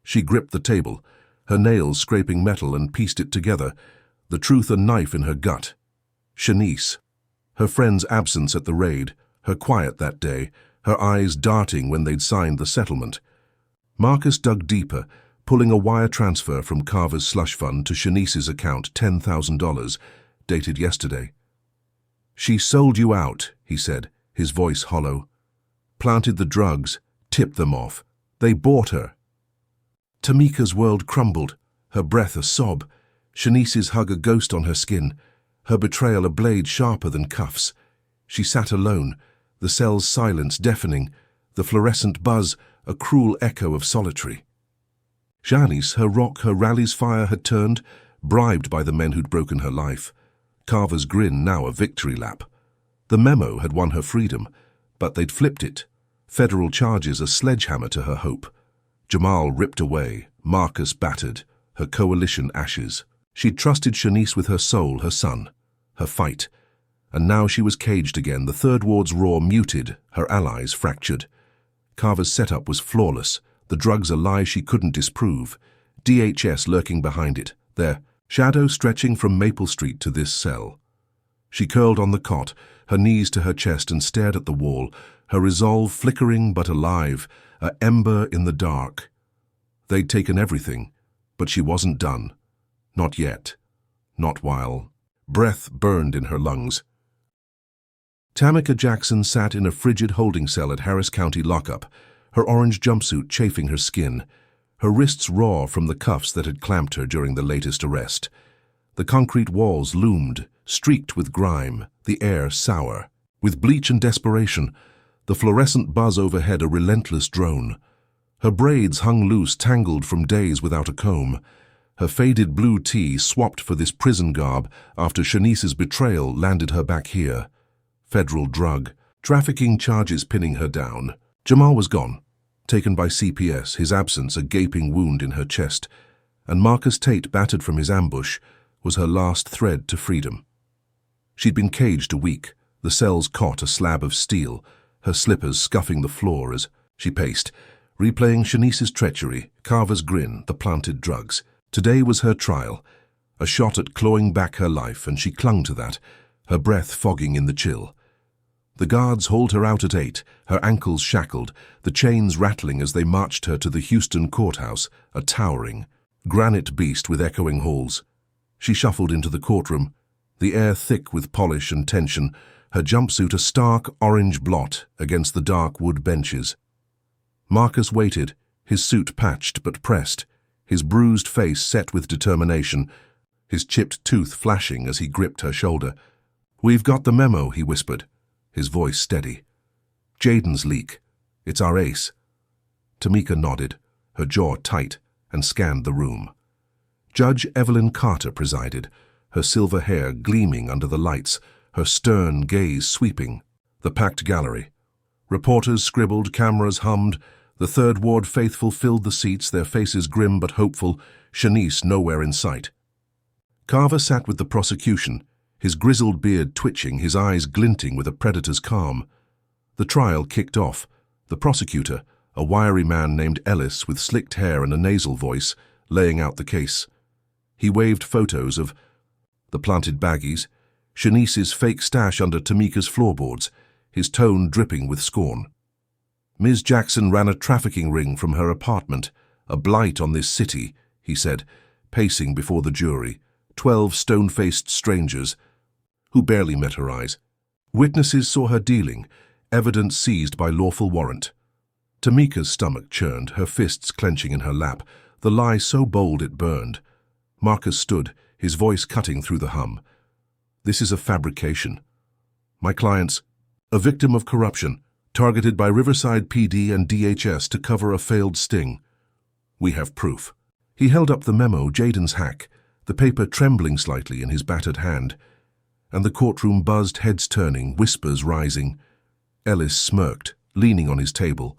She gripped the table, her nails scraping metal, and pieced it together, the truth a knife in her gut. Shanice. Her friend's absence at the raid, her quiet that day, her eyes darting when they'd signed the settlement. Marcus dug deeper, pulling a wire transfer from Carver's slush fund to Shanice's account, $10,000, dated yesterday. "She sold you out," he said, his voice hollow. "Planted the drugs, tipped them off. They bought her." Tamika's world crumbled, her breath a sob, Shanice's hug a ghost on her skin, her betrayal a blade sharper than cuffs. She sat alone, the cell's silence deafening, the fluorescent buzz a cruel echo of solitary. Janice, her rock, her rally's fire had turned, bribed by the men who'd broken her life. Carver's grin now a victory lap. The memo had won her freedom, but they'd flipped it. Federal charges a sledgehammer to her hope. Jamal ripped away, Marcus battered, her coalition ashes. She'd trusted Shanice with her soul, her son, her fight. And now she was caged again, the third ward's roar muted, her allies fractured. Carver's setup was flawless, the drugs a lie she couldn't disprove. DHS lurking behind it, their shadow stretching from Maple Street to this cell. She curled on the cot, her knees to her chest, and stared at the wall, her resolve flickering but alive, a ember in the dark. They'd taken everything, but she wasn't done. Not yet. Not while. Breath burned in her lungs. Tamika Jackson sat in a frigid holding cell at Harris County lockup, her orange jumpsuit chafing her skin, her wrists raw from the cuffs that had clamped her during the latest arrest. The concrete walls loomed, streaked with grime, the air sour. With bleach and desperation, the fluorescent buzz overhead a relentless drone. Her braids hung loose, tangled from days without a comb. Her faded blue tee swapped for this prison garb after Shanice's betrayal landed her back here. Federal drug, trafficking charges pinning her down. Jamal was gone, taken by CPS, his absence a gaping wound in her chest, and Marcus Tate, battered from his ambush, was her last thread to freedom. She'd been caged a week, the cell's cot a slab of steel, her slippers scuffing the floor as she paced, replaying Shanice's treachery, Carver's grin, the planted drugs. Today was her trial, a shot at clawing back her life, and she clung to that, her breath fogging in the chill. The guards hauled her out at 8, her ankles shackled, the chains rattling as they marched her to the Houston courthouse, a towering, granite beast with echoing halls. She shuffled into the courtroom, the air thick with polish and tension, her jumpsuit a stark orange blot against the dark wood benches. Marcus waited, his suit patched but pressed, his bruised face set with determination, his chipped tooth flashing as he gripped her shoulder. "We've got the memo," he whispered, his voice steady. "Jaden's leak. It's our ace." Tamika nodded, her jaw tight, and scanned the room. Judge Evelyn Carter presided, her silver hair gleaming under the lights, her stern gaze sweeping the packed gallery. Reporters scribbled, cameras hummed, the Third Ward faithful filled the seats, their faces grim but hopeful, Shanice nowhere in sight. Carver sat with the prosecution, his grizzled beard twitching, his eyes glinting with a predator's calm. The trial kicked off. The prosecutor, a wiry man named Ellis with slicked hair and a nasal voice, laying out the case. He waved photos of the planted baggies, Shanice's fake stash under Tamika's floorboards, his tone dripping with scorn. Ms. Jackson ran a trafficking ring from her apartment, a blight on this city, he said, pacing before the jury, 12 stone-faced strangers who barely met her eyes. Witnesses saw her dealing, evidence seized by lawful warrant. Tamika's stomach churned, her fists clenching in her lap, the lie so bold it burned. Marcus stood, his voice cutting through the hum. This is a fabrication. My client's a victim of corruption, targeted by Riverside PD and DHS to cover a failed sting. We have proof. He held up the memo, Jaden's hack, the paper trembling slightly in his battered hand, and the courtroom buzzed, heads turning, whispers rising. Ellis smirked, leaning on his table.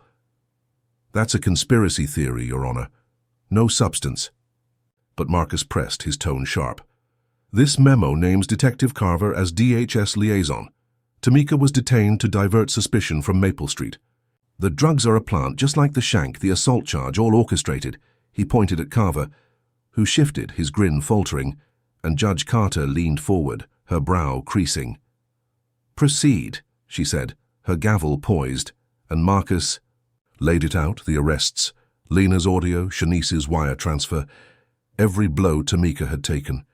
That's a conspiracy theory, Your Honor. No substance. But Marcus pressed, his tone sharp. This memo names Detective Carver as DHS liaison. Tamika was detained to divert suspicion from Maple Street. The drugs are a plant, just like the shank, the assault charge, all orchestrated. He pointed at Carver, who shifted, his grin faltering, and Judge Carter leaned forward, her brow creasing. Proceed, she said, her gavel poised, and Marcus laid it out, the arrests, Lena's audio, Shanice's wire transfer, every blow Tamika had taken.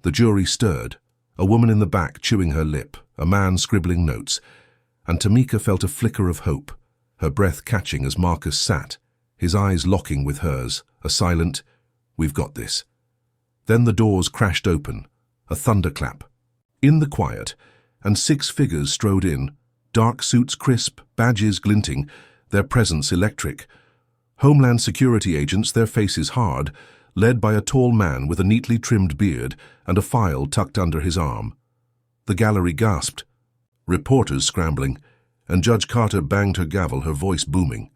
The jury stirred, a woman in the back chewing her lip, a man scribbling notes, and Tamika felt a flicker of hope, her breath catching as Marcus sat, his eyes locking with hers, a silent, "We've got this." Then the doors crashed open, a thunderclap. In the quiet, and 6 figures strode in, dark suits crisp, badges glinting, their presence electric. Homeland security agents, their faces hard, led by a tall man with a neatly trimmed beard and a file tucked under his arm. The gallery gasped, reporters scrambling, and Judge Carter banged her gavel, her voice booming.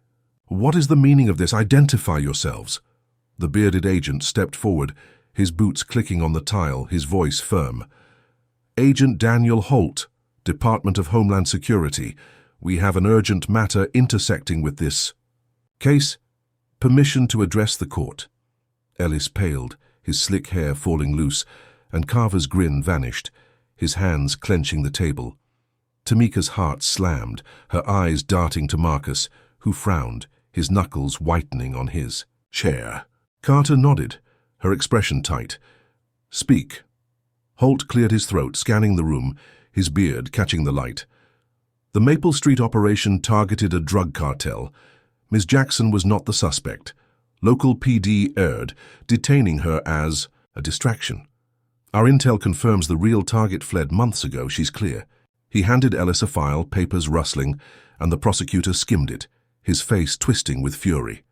What is the meaning of this? Identify yourselves. The bearded agent stepped forward, his boots clicking on the tile, his voice firm. Agent Daniel Holt, Department of Homeland Security. We have an urgent matter intersecting with this case. Permission to address the court. Ellis paled, his slick hair falling loose, and Carver's grin vanished, his hands clenching the table. Tamika's heart slammed, her eyes darting to Marcus, who frowned, his knuckles whitening on his chair. Carter nodded, her expression tight. Speak. Holt cleared his throat, scanning the room, his beard catching the light. The Maple Street operation targeted a drug cartel. Ms. Jackson was not the suspect. Local PD erred, detaining her as a distraction. Our intel confirms the real target fled months ago, she's clear. He handed Ellis a file, papers rustling, and the prosecutor skimmed it, his face twisting with fury.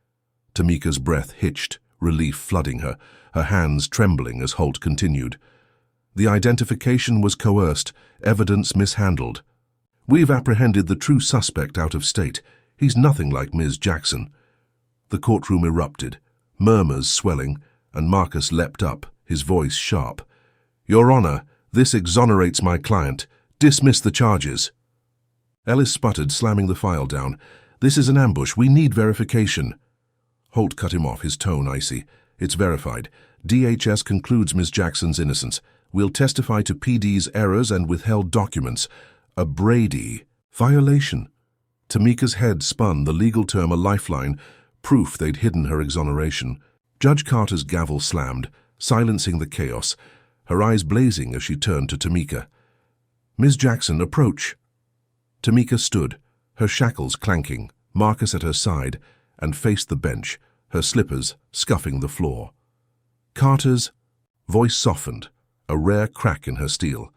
Tamika's breath hitched, relief flooding her, her hands trembling as Holt continued. The identification was coerced, evidence mishandled. We've apprehended the true suspect out of state. He's nothing like Ms. Jackson. The courtroom erupted, murmurs swelling, and Marcus leapt up, his voice sharp. Your Honor, this exonerates my client. Dismiss the charges. Ellis sputtered, slamming the file down. This is an ambush. We need verification. Holt cut him off, his tone icy. It's verified. DHS concludes Ms. Jackson's innocence. We'll testify to PD's errors and withheld documents. A Brady violation. Tamika's head spun, the legal term a lifeline, proof they'd hidden her exoneration. Judge Carter's gavel slammed, silencing the chaos, her eyes blazing as she turned to Tamika. Ms. Jackson, approach. Tamika stood, her shackles clanking, Marcus at her side, and faced the bench, her slippers scuffing the floor. Carter's voice softened, a rare crack in her steel.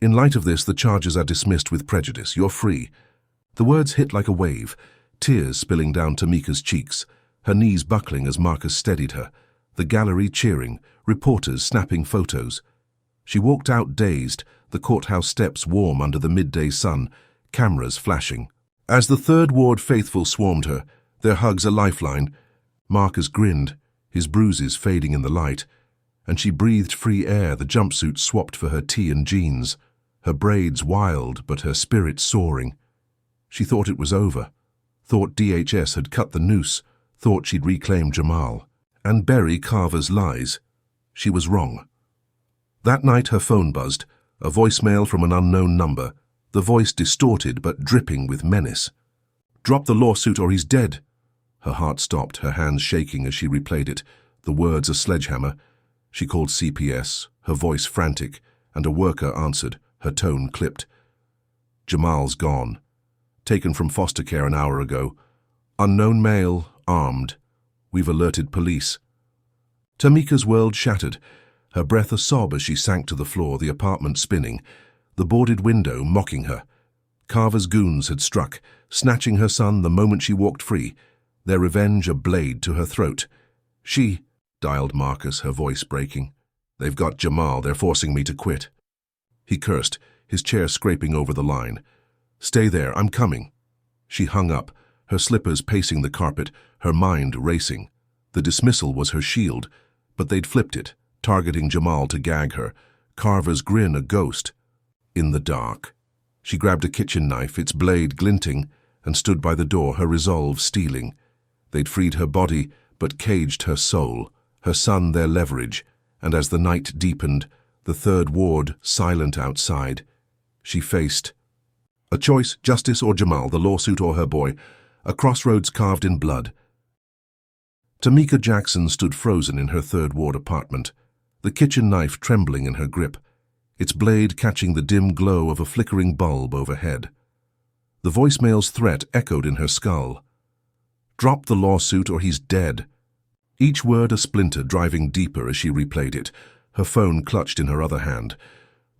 In light of this, the charges are dismissed with prejudice. You're free. The words hit like a wave, tears spilling down Tamika's cheeks, her knees buckling as Marcus steadied her, the gallery cheering, reporters snapping photos. She walked out dazed, the courthouse steps warm under the midday sun, cameras flashing. As the Third Ward faithful swarmed her, their hugs a lifeline, Marcus grinned, his bruises fading in the light. and she breathed free air, the jumpsuit swapped for her tee and jeans, her braids wild but her spirit soaring. She thought it was over, thought DHS had cut the noose, thought she'd reclaim Jamal, and bury Carver's lies. She was wrong. That night her phone buzzed, a voicemail from an unknown number, the voice distorted but dripping with menace. "Drop the lawsuit or he's dead." Her heart stopped, her hands shaking as she replayed it, the words a sledgehammer. She called CPS, her voice frantic, and a worker answered, her tone clipped. "Jamal's gone. Taken from foster care an hour ago. Unknown male, armed. We've alerted police." Tamika's world shattered, her breath a sob as she sank to the floor, the apartment spinning, the boarded window mocking her. Carver's goons had struck, snatching her son the moment she walked free, their revenge a blade to her throat. "She," dialed Marcus, her voice breaking. "They've got Jamal, they're forcing me to quit." He cursed, his chair scraping over the line. "Stay there, I'm coming." She hung up, her slippers pacing the carpet, her mind racing. The dismissal was her shield, but they'd flipped it, targeting Jamal to gag her, Carver's grin a ghost. In the dark, she grabbed a kitchen knife, its blade glinting, and stood by the door, her resolve steeling. They'd freed her body, but caged her soul, her son their leverage, and as the night deepened, the third ward silent outside, she faced a choice, justice or Jamal, the lawsuit or her boy, a crossroads carved in blood. Tamika Jackson stood frozen in her third ward apartment, the kitchen knife trembling in her grip, its blade catching the dim glow of a flickering bulb overhead. The voicemail's threat echoed in her skull. "Drop the lawsuit or he's dead." Each word a splinter driving deeper as she replayed it, her phone clutched in her other hand.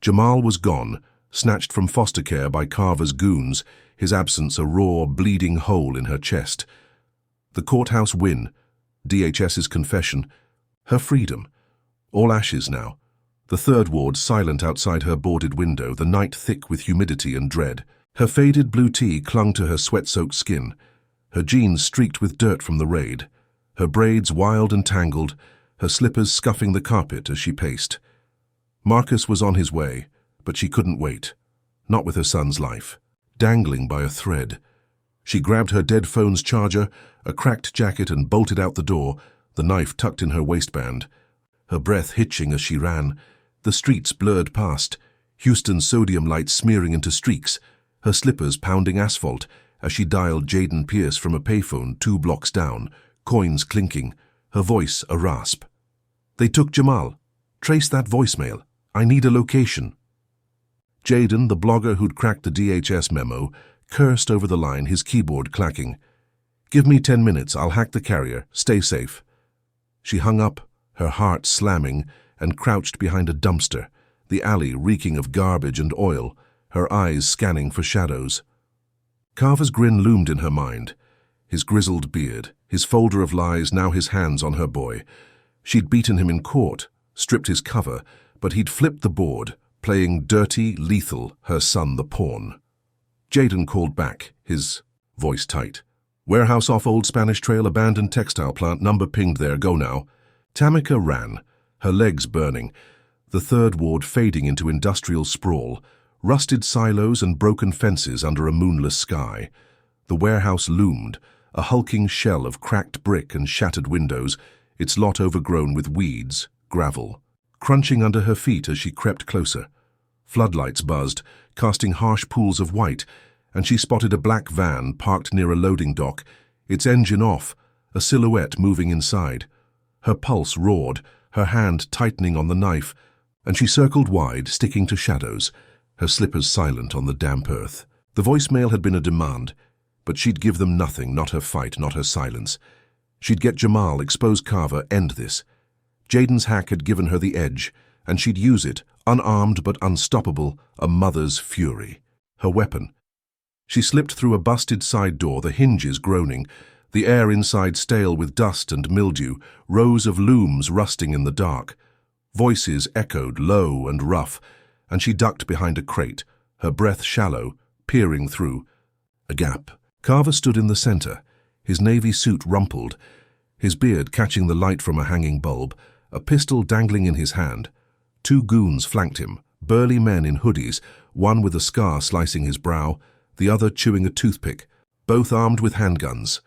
Jamal was gone, snatched from foster care by Carver's goons, his absence a raw, bleeding hole in her chest. The courthouse win, DHS's confession, her freedom. All ashes now. The third ward silent outside her boarded window, the night thick with humidity and dread. Her faded blue tee clung to her sweat-soaked skin, her jeans streaked with dirt from the raid, her braids wild and tangled, her slippers scuffing the carpet as she paced. Marcus was on his way, but she couldn't wait, not with her son's life, dangling by a thread. She grabbed her dead phone's charger, a cracked jacket, and bolted out the door, the knife tucked in her waistband. Her breath hitching as she ran, the streets blurred past, Houston's sodium lights smearing into streaks, her slippers pounding asphalt as she dialed Jaden Pierce from a payphone 2 blocks down, coins clinking, her voice a rasp. "They took Jamal. Trace that voicemail. I need a location." Jaden, the blogger who'd cracked the DHS memo, cursed over the line, his keyboard clacking. "Give me 10 minutes, I'll hack the carrier. Stay safe." She hung up, her heart slamming, and crouched behind a dumpster, the alley reeking of garbage and oil, her eyes scanning for shadows. Carver's grin loomed in her mind, his grizzled beard, his folder of lies, now his hands on her boy. She'd beaten him in court, stripped his cover, but he'd flipped the board, playing dirty, lethal, her son the pawn. Jaden called back, his voice tight. "Warehouse off Old Spanish Trail, abandoned textile plant, number pinged there, go now." Tamika ran, her legs burning, the third ward fading into industrial sprawl, rusted silos and broken fences under a moonless sky. The warehouse loomed, a hulking shell of cracked brick and shattered windows, its lot overgrown with weeds, gravel, crunching under her feet as she crept closer. Floodlights buzzed, casting harsh pools of white, and she spotted a black van parked near a loading dock, its engine off, a silhouette moving inside. Her pulse roared, her hand tightening on the knife, and she circled wide, sticking to shadows, her slippers silent on the damp earth. The voicemail had been a demand, but she'd give them nothing, not her fight, not her silence. She'd get Jamal, expose Carver, end this. Jaden's hack had given her the edge, and she'd use it, unarmed but unstoppable, a mother's fury. Her weapon. She slipped through a busted side door, the hinges groaning, the air inside stale with dust and mildew, rows of looms rusting in the dark. Voices echoed low and rough, and she ducked behind a crate, her breath shallow, peering through. A gap. Carver stood in the center, his navy suit rumpled, his beard catching the light from a hanging bulb, a pistol dangling in his hand. Two goons flanked him, burly men in hoodies, one with a scar slicing his brow, the other chewing a toothpick, both armed with handguns.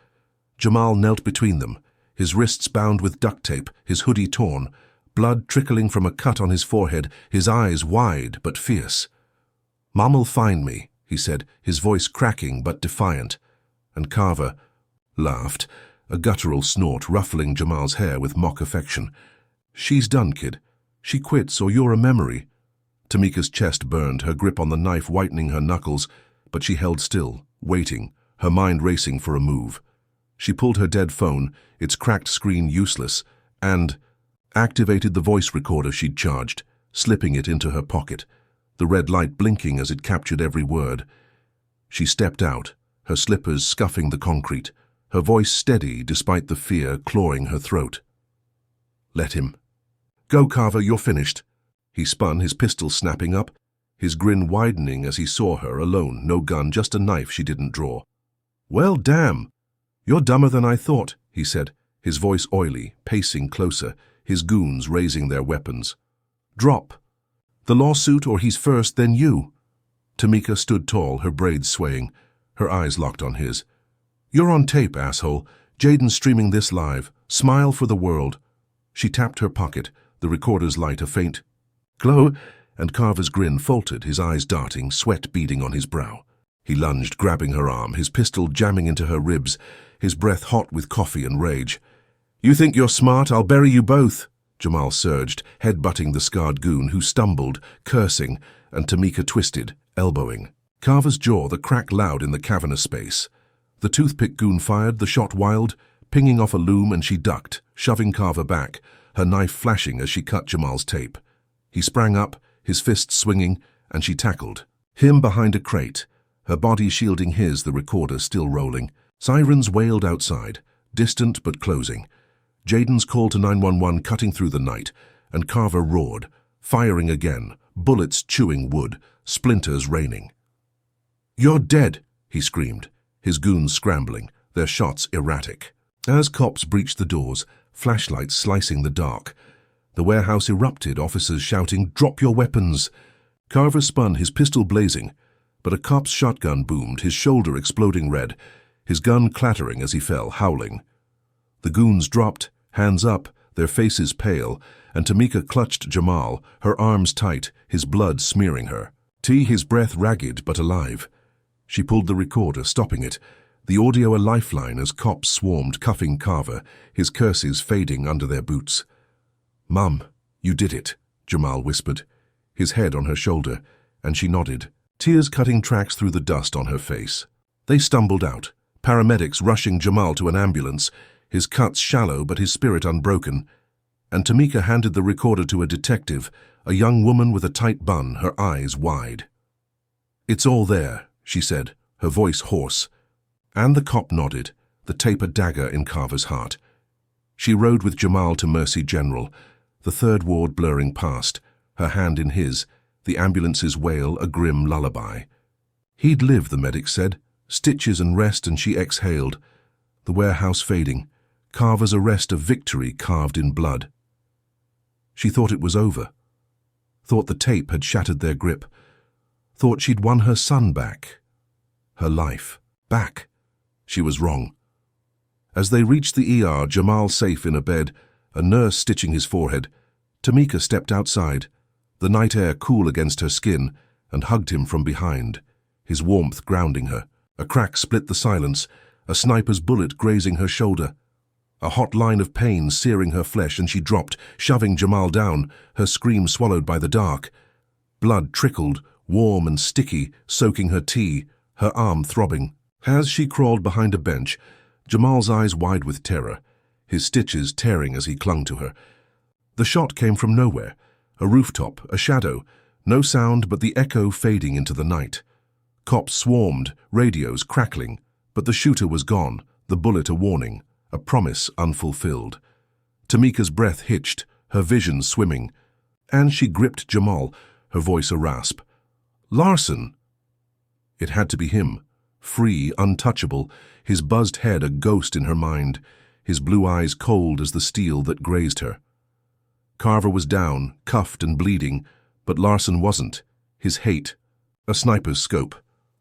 Jamal knelt between them, his wrists bound with duct tape, his hoodie torn, blood trickling from a cut on his forehead, his eyes wide but fierce. "Mom'll find me," he said, his voice cracking but defiant. And Carver laughed, a guttural snort ruffling Jamal's hair with mock affection. "She's done, kid. She quits or you're a memory." Tamika's chest burned, her grip on the knife whitening her knuckles, but she held still, waiting, her mind racing for a move. She pulled her dead phone, its cracked screen useless, and activated the voice recorder she'd charged, slipping it into her pocket, the red light blinking as it captured every word. She stepped out, her slippers scuffing the concrete, her voice steady despite the fear clawing her throat. "Let him. Go, Carver, you're finished." He spun, his pistol snapping up, his grin widening as he saw her, alone, no gun, just a knife she didn't draw. "Well, damn. You're dumber than I thought," he said, his voice oily, pacing closer, his goons raising their weapons. "Drop. The lawsuit or he's first, then you." Tamika stood tall, her braids swaying, her eyes locked on his. "You're on tape, asshole. Jaden's streaming this live. Smile for the world." She tapped her pocket, the recorder's light a faint glow, and Carver's grin faltered, his eyes darting, sweat beading on his brow. He lunged, grabbing her arm, his pistol jamming into her ribs, his breath hot with coffee and rage. "You think you're smart? I'll bury you both." Jamal surged, head-butting the scarred goon, who stumbled, cursing, and Tamika twisted, elbowing. Carver's jaw, the crack loud in the cavernous space. The toothpick goon fired, the shot wild, pinging off a loom, and she ducked, shoving Carver back, her knife flashing as she cut Jamal's tape. He sprang up, his fists swinging, and she tackled. Him behind a crate, her body shielding his, the recorder still rolling. Sirens wailed outside, distant but closing. Jaden's call to 911 cutting through the night, and Carver roared, firing again, bullets chewing wood, splinters raining. "You're dead," he screamed, his goons scrambling, their shots erratic. As cops breached the doors, flashlights slicing the dark, the warehouse erupted, officers shouting, "Drop your weapons!" Carver spun, his pistol blazing, but a cop's shotgun boomed, his shoulder exploding red, his gun clattering as he fell, howling. The goons dropped, hands up, their faces pale, and Tamika clutched Jamal, her arms tight, his blood smearing her. His breath ragged but alive. She pulled the recorder, stopping it, the audio a lifeline as cops swarmed, cuffing Carver, his curses fading under their boots. "Mum, you did it," Jamal whispered, his head on her shoulder, and she nodded, tears cutting tracks through the dust on her face. They stumbled out, paramedics rushing Jamal to an ambulance, his cuts shallow but his spirit unbroken, and Tamika handed the recorder to a detective, a young woman with a tight bun, her eyes wide. "It's all there," she said, her voice hoarse, and the cop nodded, the tape a dagger in Carver's heart. She rode with Jamal to Mercy General, the third ward blurring past, her hand in his, the ambulance's wail a grim lullaby. He'd live, the medic said, stitches and rest, and she exhaled, the warehouse fading, Carver's arrest a victory carved in blood. She thought it was over, thought the tape had shattered their grip, thought she'd won her son back, her life back. She was wrong. As they reached the ER, Jamal safe in a bed, a nurse stitching his forehead, Tamika stepped outside, the night air cool against her skin, and hugged him from behind, his warmth grounding her. A crack split the silence, a sniper's bullet grazing her shoulder. A hot line of pain searing her flesh, and she dropped, shoving Jamal down, her scream swallowed by the dark. Blood trickled, warm and sticky, soaking her tea, her arm throbbing. As she crawled behind a bench, Jamal's eyes wide with terror, his stitches tearing as he clung to her. The shot came from nowhere, a rooftop, a shadow, no sound but the echo fading into the night. Cops swarmed, radios crackling, but the shooter was gone, the bullet a warning, a promise unfulfilled. Tamika's breath hitched, her vision swimming, and she gripped Jamal, her voice a rasp. "Larson!" It had to be him, free, untouchable, his buzzed head a ghost in her mind, his blue eyes cold as the steel that grazed her. Carver was down, cuffed and bleeding, but Larson wasn't. His hate, a sniper's scope,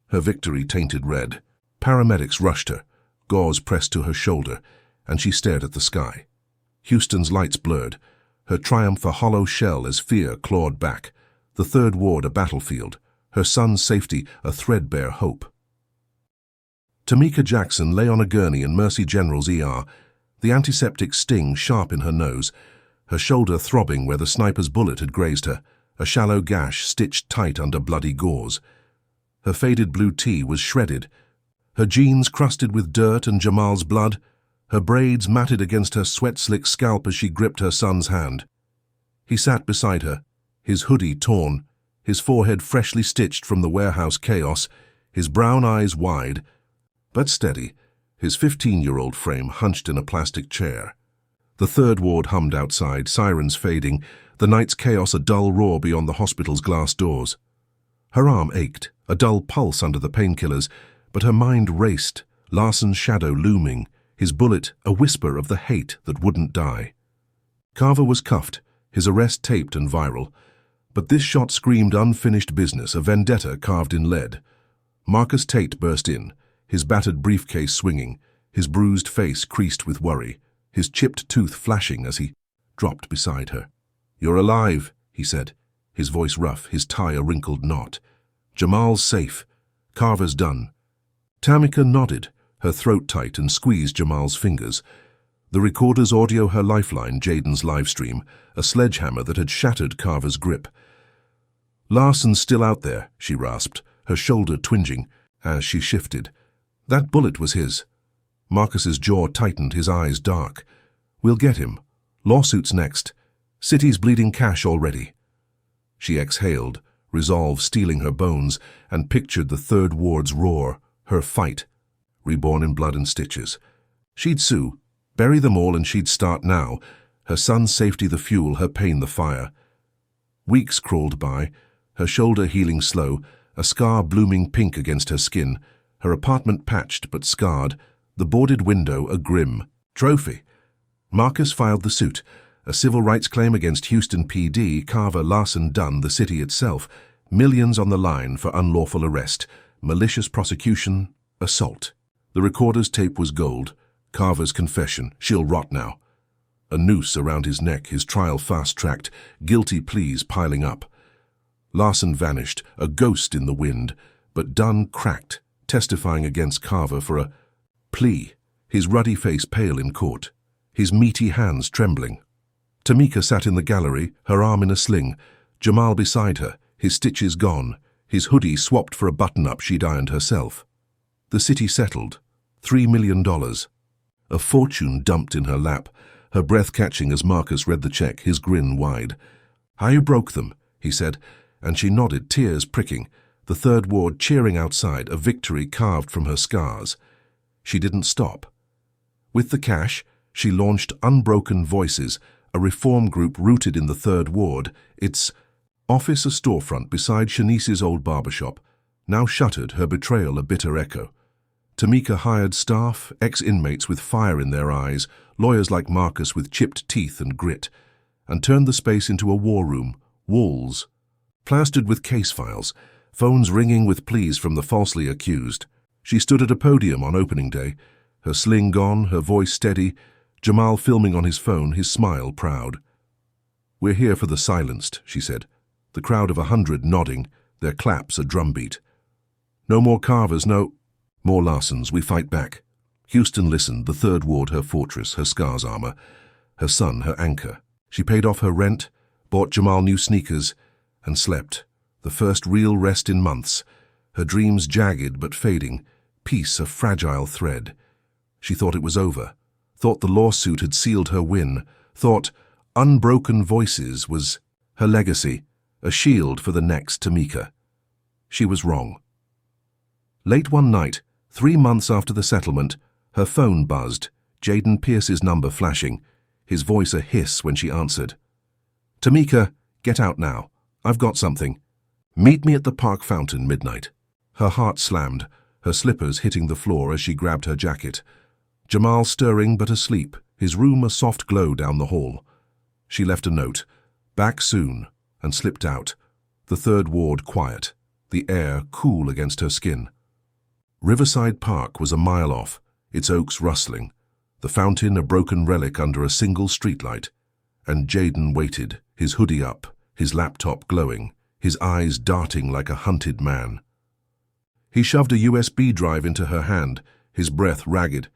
her victory tainted red. Paramedics rushed her, gauze pressed to her shoulder, and she stared at the sky. Houston's lights blurred, her triumph a hollow shell as fear clawed back, the third ward a battlefield, her son's safety a threadbare hope. Tamika Jackson lay on a gurney in Mercy General's ER, the antiseptic sting sharp in her nose, her shoulder throbbing where the sniper's bullet had grazed her, a shallow gash stitched tight under bloody gauze. Her faded blue tee was shredded, her jeans crusted with dirt and Jamal's blood, her braids matted against her sweat-slick scalp as she gripped her son's hand. He sat beside her, his hoodie torn, his forehead freshly stitched from the warehouse chaos, his brown eyes wide, but steady, his 15-year-old frame hunched in a plastic chair. The third ward hummed outside, sirens fading, the night's chaos a dull roar beyond the hospital's glass doors. Her arm ached, a dull pulse under the painkillers, but her mind raced, Larson's shadow looming, his bullet a whisper of the hate that wouldn't die. Carver was cuffed, his arrest taped and viral, but this shot screamed unfinished business, a vendetta carved in lead. Marcus Tate burst in, his battered briefcase swinging, his bruised face creased with worry, his chipped tooth flashing as he dropped beside her. "You're alive," he said, his voice rough, his tie a wrinkled knot. "Jamal's safe. Carver's done." Tamika nodded, her throat tight, and squeezed Jamal's fingers. The recorder's audio her lifeline, Jaden's livestream, a sledgehammer that had shattered Carver's grip. "Larson's still out there," she rasped, her shoulder twinging as she shifted. That bullet was his. Marcus's jaw tightened, his eyes dark. "We'll get him. Lawsuits next. City's bleeding cash already." She exhaled, resolve stealing her bones, and pictured the third ward's roar, her fight, reborn in blood and stitches. She'd sue, bury them all, and she'd start now, her son's safety the fuel, her pain the fire. Weeks crawled by, her shoulder healing slow, a scar blooming pink against her skin, her apartment patched but scarred, the boarded window a grim trophy. Marcus filed the suit, a civil rights claim against Houston PD, Carver, Larson done, the city itself, millions on the line for unlawful arrest, malicious prosecution, assault. The recorder's tape was gold, Carver's confession, she'll rot now. A noose around his neck, his trial fast-tracked, guilty pleas piling up. Larson vanished, a ghost in the wind, but Dunn cracked, testifying against Carver for a plea, his ruddy face pale in court, his meaty hands trembling. Tamika sat in the gallery, her arm in a sling, Jamal beside her, his stitches gone, his hoodie swapped for a button-up she'd ironed herself. The city settled. $3 million. A fortune dumped in her lap, her breath catching as Marcus read the check, his grin wide. "I broke them," he said, and she nodded, tears pricking, the third ward cheering outside, a victory carved from her scars. She didn't stop. With the cash, she launched Unbroken Voices, a reform group rooted in the third ward, its office a storefront beside Shanice's old barbershop, now shuttered, her betrayal a bitter echo. Tamika hired staff, ex-inmates with fire in their eyes, lawyers like Marcus with chipped teeth and grit, and turned the space into a war room, walls plastered with case files, phones ringing with pleas from the falsely accused. She stood at a podium on opening day, her sling gone, her voice steady, Jamal filming on his phone, his smile proud. "We're here for the silenced," she said, the crowd of 100 nodding, their claps a drumbeat. "No more Carvers, no more Larsons, we fight back." Houston listened, the third ward her fortress, her scars armor, her son her anchor. She paid off her rent, bought Jamal new sneakers, and slept, the first real rest in months, her dreams jagged but fading, peace a fragile thread. She thought it was over, thought the lawsuit had sealed her win, thought Unbroken Voices was her legacy, a shield for the next Tamika. She was wrong. Late one night, 3 months after the settlement, her phone buzzed, Jaden Pierce's number flashing, his voice a hiss when she answered. "Tamika, get out now. I've got something. Meet me at the park fountain midnight." Her heart slammed, her slippers hitting the floor as she grabbed her jacket. Jamal stirring but asleep, his room a soft glow down the hall. She left a note, "Back soon," and slipped out. The third ward quiet, the air cool against her skin. Riverside Park was a mile off, its oaks rustling, the fountain a broken relic under a single streetlight. And Jaden waited, his hoodie up, his laptop glowing, his eyes darting like a hunted man. He shoved a USB drive into her hand, his breath ragged.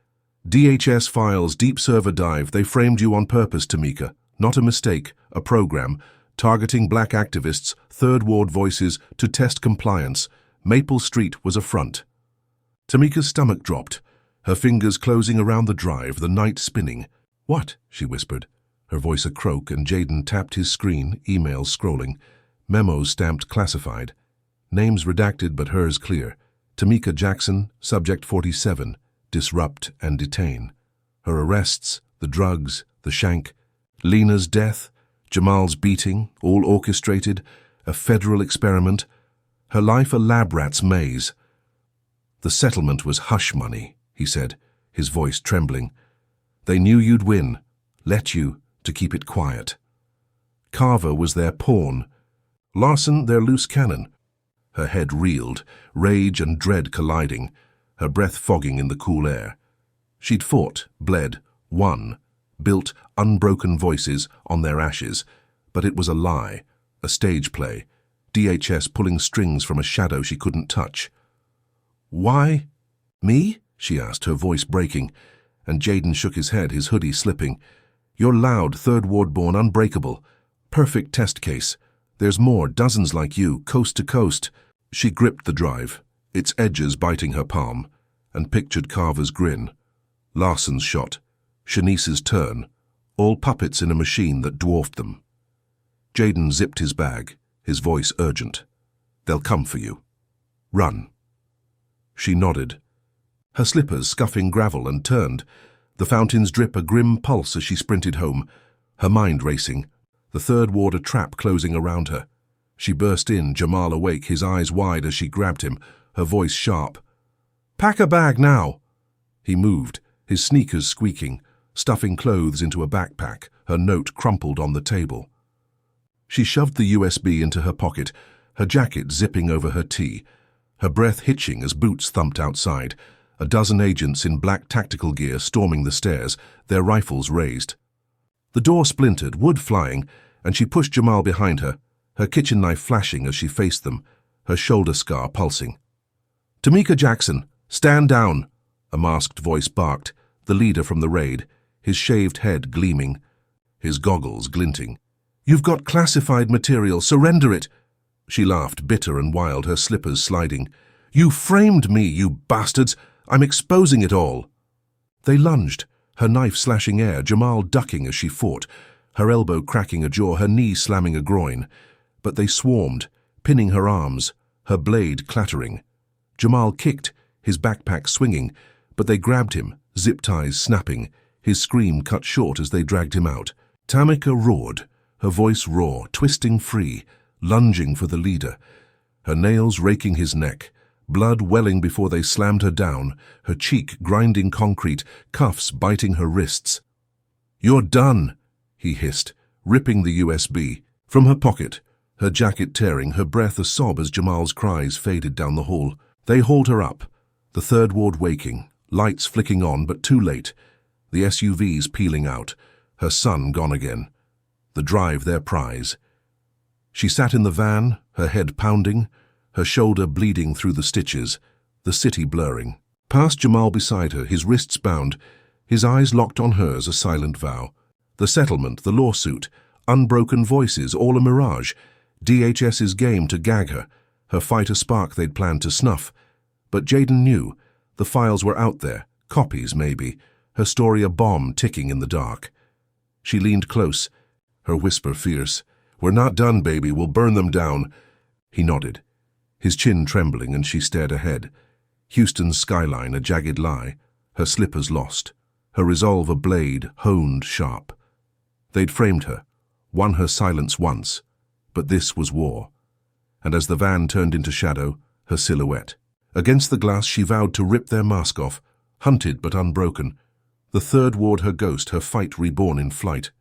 "DHS files, deep server dive. They framed you on purpose, Tamika. Not a mistake, a program. Targeting black activists, third ward voices, to test compliance. Maple Street was a front." Tamika's stomach dropped, her fingers closing around the drive, the night spinning. "What?" she whispered, her voice a croak, and Jaden tapped his screen, emails scrolling, memos stamped classified. Names redacted but hers clear. Tamika Jackson, Subject 47, disrupt and detain. Her arrests, the drugs, the shank, Lena's death, Jamal's beating, all orchestrated, a federal experiment. Her life a lab rat's maze. "The settlement was hush money," he said, his voice trembling. "They knew you'd win, let you, to keep it quiet. Carver was their pawn, Larson their loose cannon." Her head reeled, rage and dread colliding, her breath fogging in the cool air. She'd fought, bled, won, built unbroken voices on their ashes, but it was a lie, a stage play, DHS pulling strings from a shadow she couldn't touch. "Why? Me?" she asked, her voice breaking, and Jaden shook his head, his hoodie slipping. "You're loud, third ward born, unbreakable. Perfect test case. There's more, dozens like you, coast to coast." She gripped the drive, its edges biting her palm, and pictured Carver's grin. Larson's shot, Shanice's turn, all puppets in a machine that dwarfed them. Jaden zipped his bag, his voice urgent. "They'll come for you. Run." She nodded, her slippers scuffing gravel, and turned, the fountain's drip a grim pulse as she sprinted home, her mind racing, the third ward a trap closing around her. She burst in, Jamal awake, his eyes wide as she grabbed him, her voice sharp. "Pack a bag now." He moved, his sneakers squeaking, stuffing clothes into a backpack, her note crumpled on the table. She shoved the USB into her pocket, her jacket zipping over her tee, her breath hitching as boots thumped outside, a dozen agents in black tactical gear storming the stairs, their rifles raised. The door splintered, wood flying, and she pushed Jamal behind her, her kitchen knife flashing as she faced them, her shoulder scar pulsing. "Tamika Jackson, stand down," a masked voice barked, the leader from the raid, his shaved head gleaming, his goggles glinting. "You've got classified material, surrender it." She laughed, bitter and wild, her slippers sliding. "You framed me, you bastards. I'm exposing it all." They lunged, her knife slashing air, Jamal ducking as she fought, her elbow cracking a jaw, her knee slamming a groin. But they swarmed, pinning her arms, her blade clattering. Jamal kicked, his backpack swinging, but they grabbed him, zip ties snapping, his scream cut short as they dragged him out. Tamika roared, her voice raw, twisting free, lunging for the leader, her nails raking his neck, blood welling before they slammed her down, her cheek grinding concrete, cuffs biting her wrists. "You're done," he hissed, ripping the USB. From her pocket, her jacket tearing, her breath a sob as Jamal's cries faded down the hall. They hauled her up, the third ward waking, lights flicking on but too late, the SUVs peeling out, her son gone again, the drive their prize. She sat in the van, her head pounding, her shoulder bleeding through the stitches, the city blurring. Past Jamal beside her, his wrists bound, his eyes locked on hers, a silent vow. The settlement, the lawsuit, unbroken voices, all a mirage. DHS's game to gag her, her fight a spark they'd planned to snuff. But Jaden knew. The files were out there, copies maybe, her story a bomb ticking in the dark. She leaned close, her whisper fierce. "We're not done, baby, we'll burn them down." He nodded, his chin trembling, and she stared ahead. Houston's skyline a jagged lie, her slippers lost, her resolve a blade honed sharp. They'd framed her, won her silence once, but this was war. And as the van turned into shadow, her silhouette. Against the glass she vowed to rip their mask off, hunted but unbroken. The third ward her ghost, her fight reborn in flight.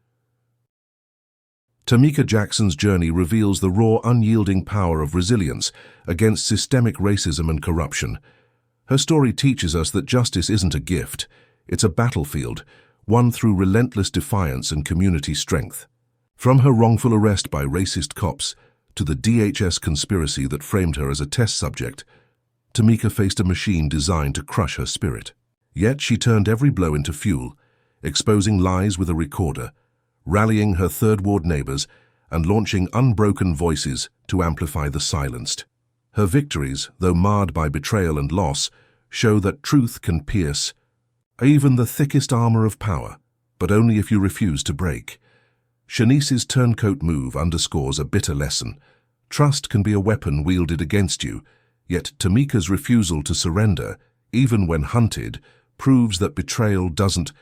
Tamika Jackson's journey reveals the raw, unyielding power of resilience against systemic racism and corruption. Her story teaches us that justice isn't a gift, it's a battlefield, won through relentless defiance and community strength. From her wrongful arrest by racist cops to the DHS conspiracy that framed her as a test subject, Tamika faced a machine designed to crush her spirit. Yet she turned every blow into fuel, exposing lies with a recorder, rallying her Third Ward neighbors, and launching Unbroken voices to amplify the silenced. Her victories, though marred by betrayal and loss, show that truth can pierce even the thickest armor of power, but only if you refuse to break. Shanice's turncoat move underscores a bitter lesson. Trust can be a weapon wielded against you, yet Tamika's refusal to surrender, even when hunted, proves that betrayal doesn't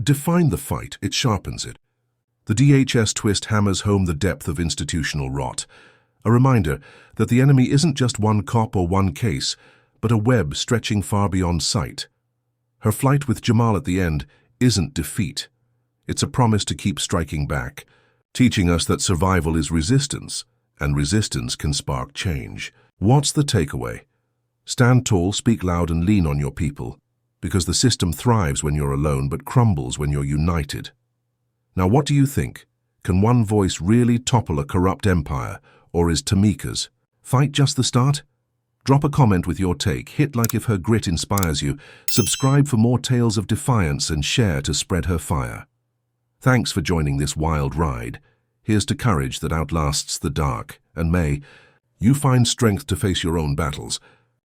define the fight, it sharpens it. The DHS twist hammers home the depth of institutional rot, a reminder that the enemy isn't just one cop or one case, but a web stretching far beyond sight. Her flight with Jamal at the end isn't defeat. It's a promise to keep striking back, teaching us that survival is resistance, and resistance can spark change. What's the takeaway? Stand tall, speak loud, and lean on your people, because the system thrives when you're alone but crumbles when you're united. Now, what do you think? Can one voice really topple a corrupt empire, or is Tamika's fight just the start? Drop a comment with your take, hit like if her grit inspires you, subscribe for more tales of defiance, and share to spread her fire. Thanks for joining this wild ride. Here's to courage that outlasts the dark, and may you find strength to face your own battles,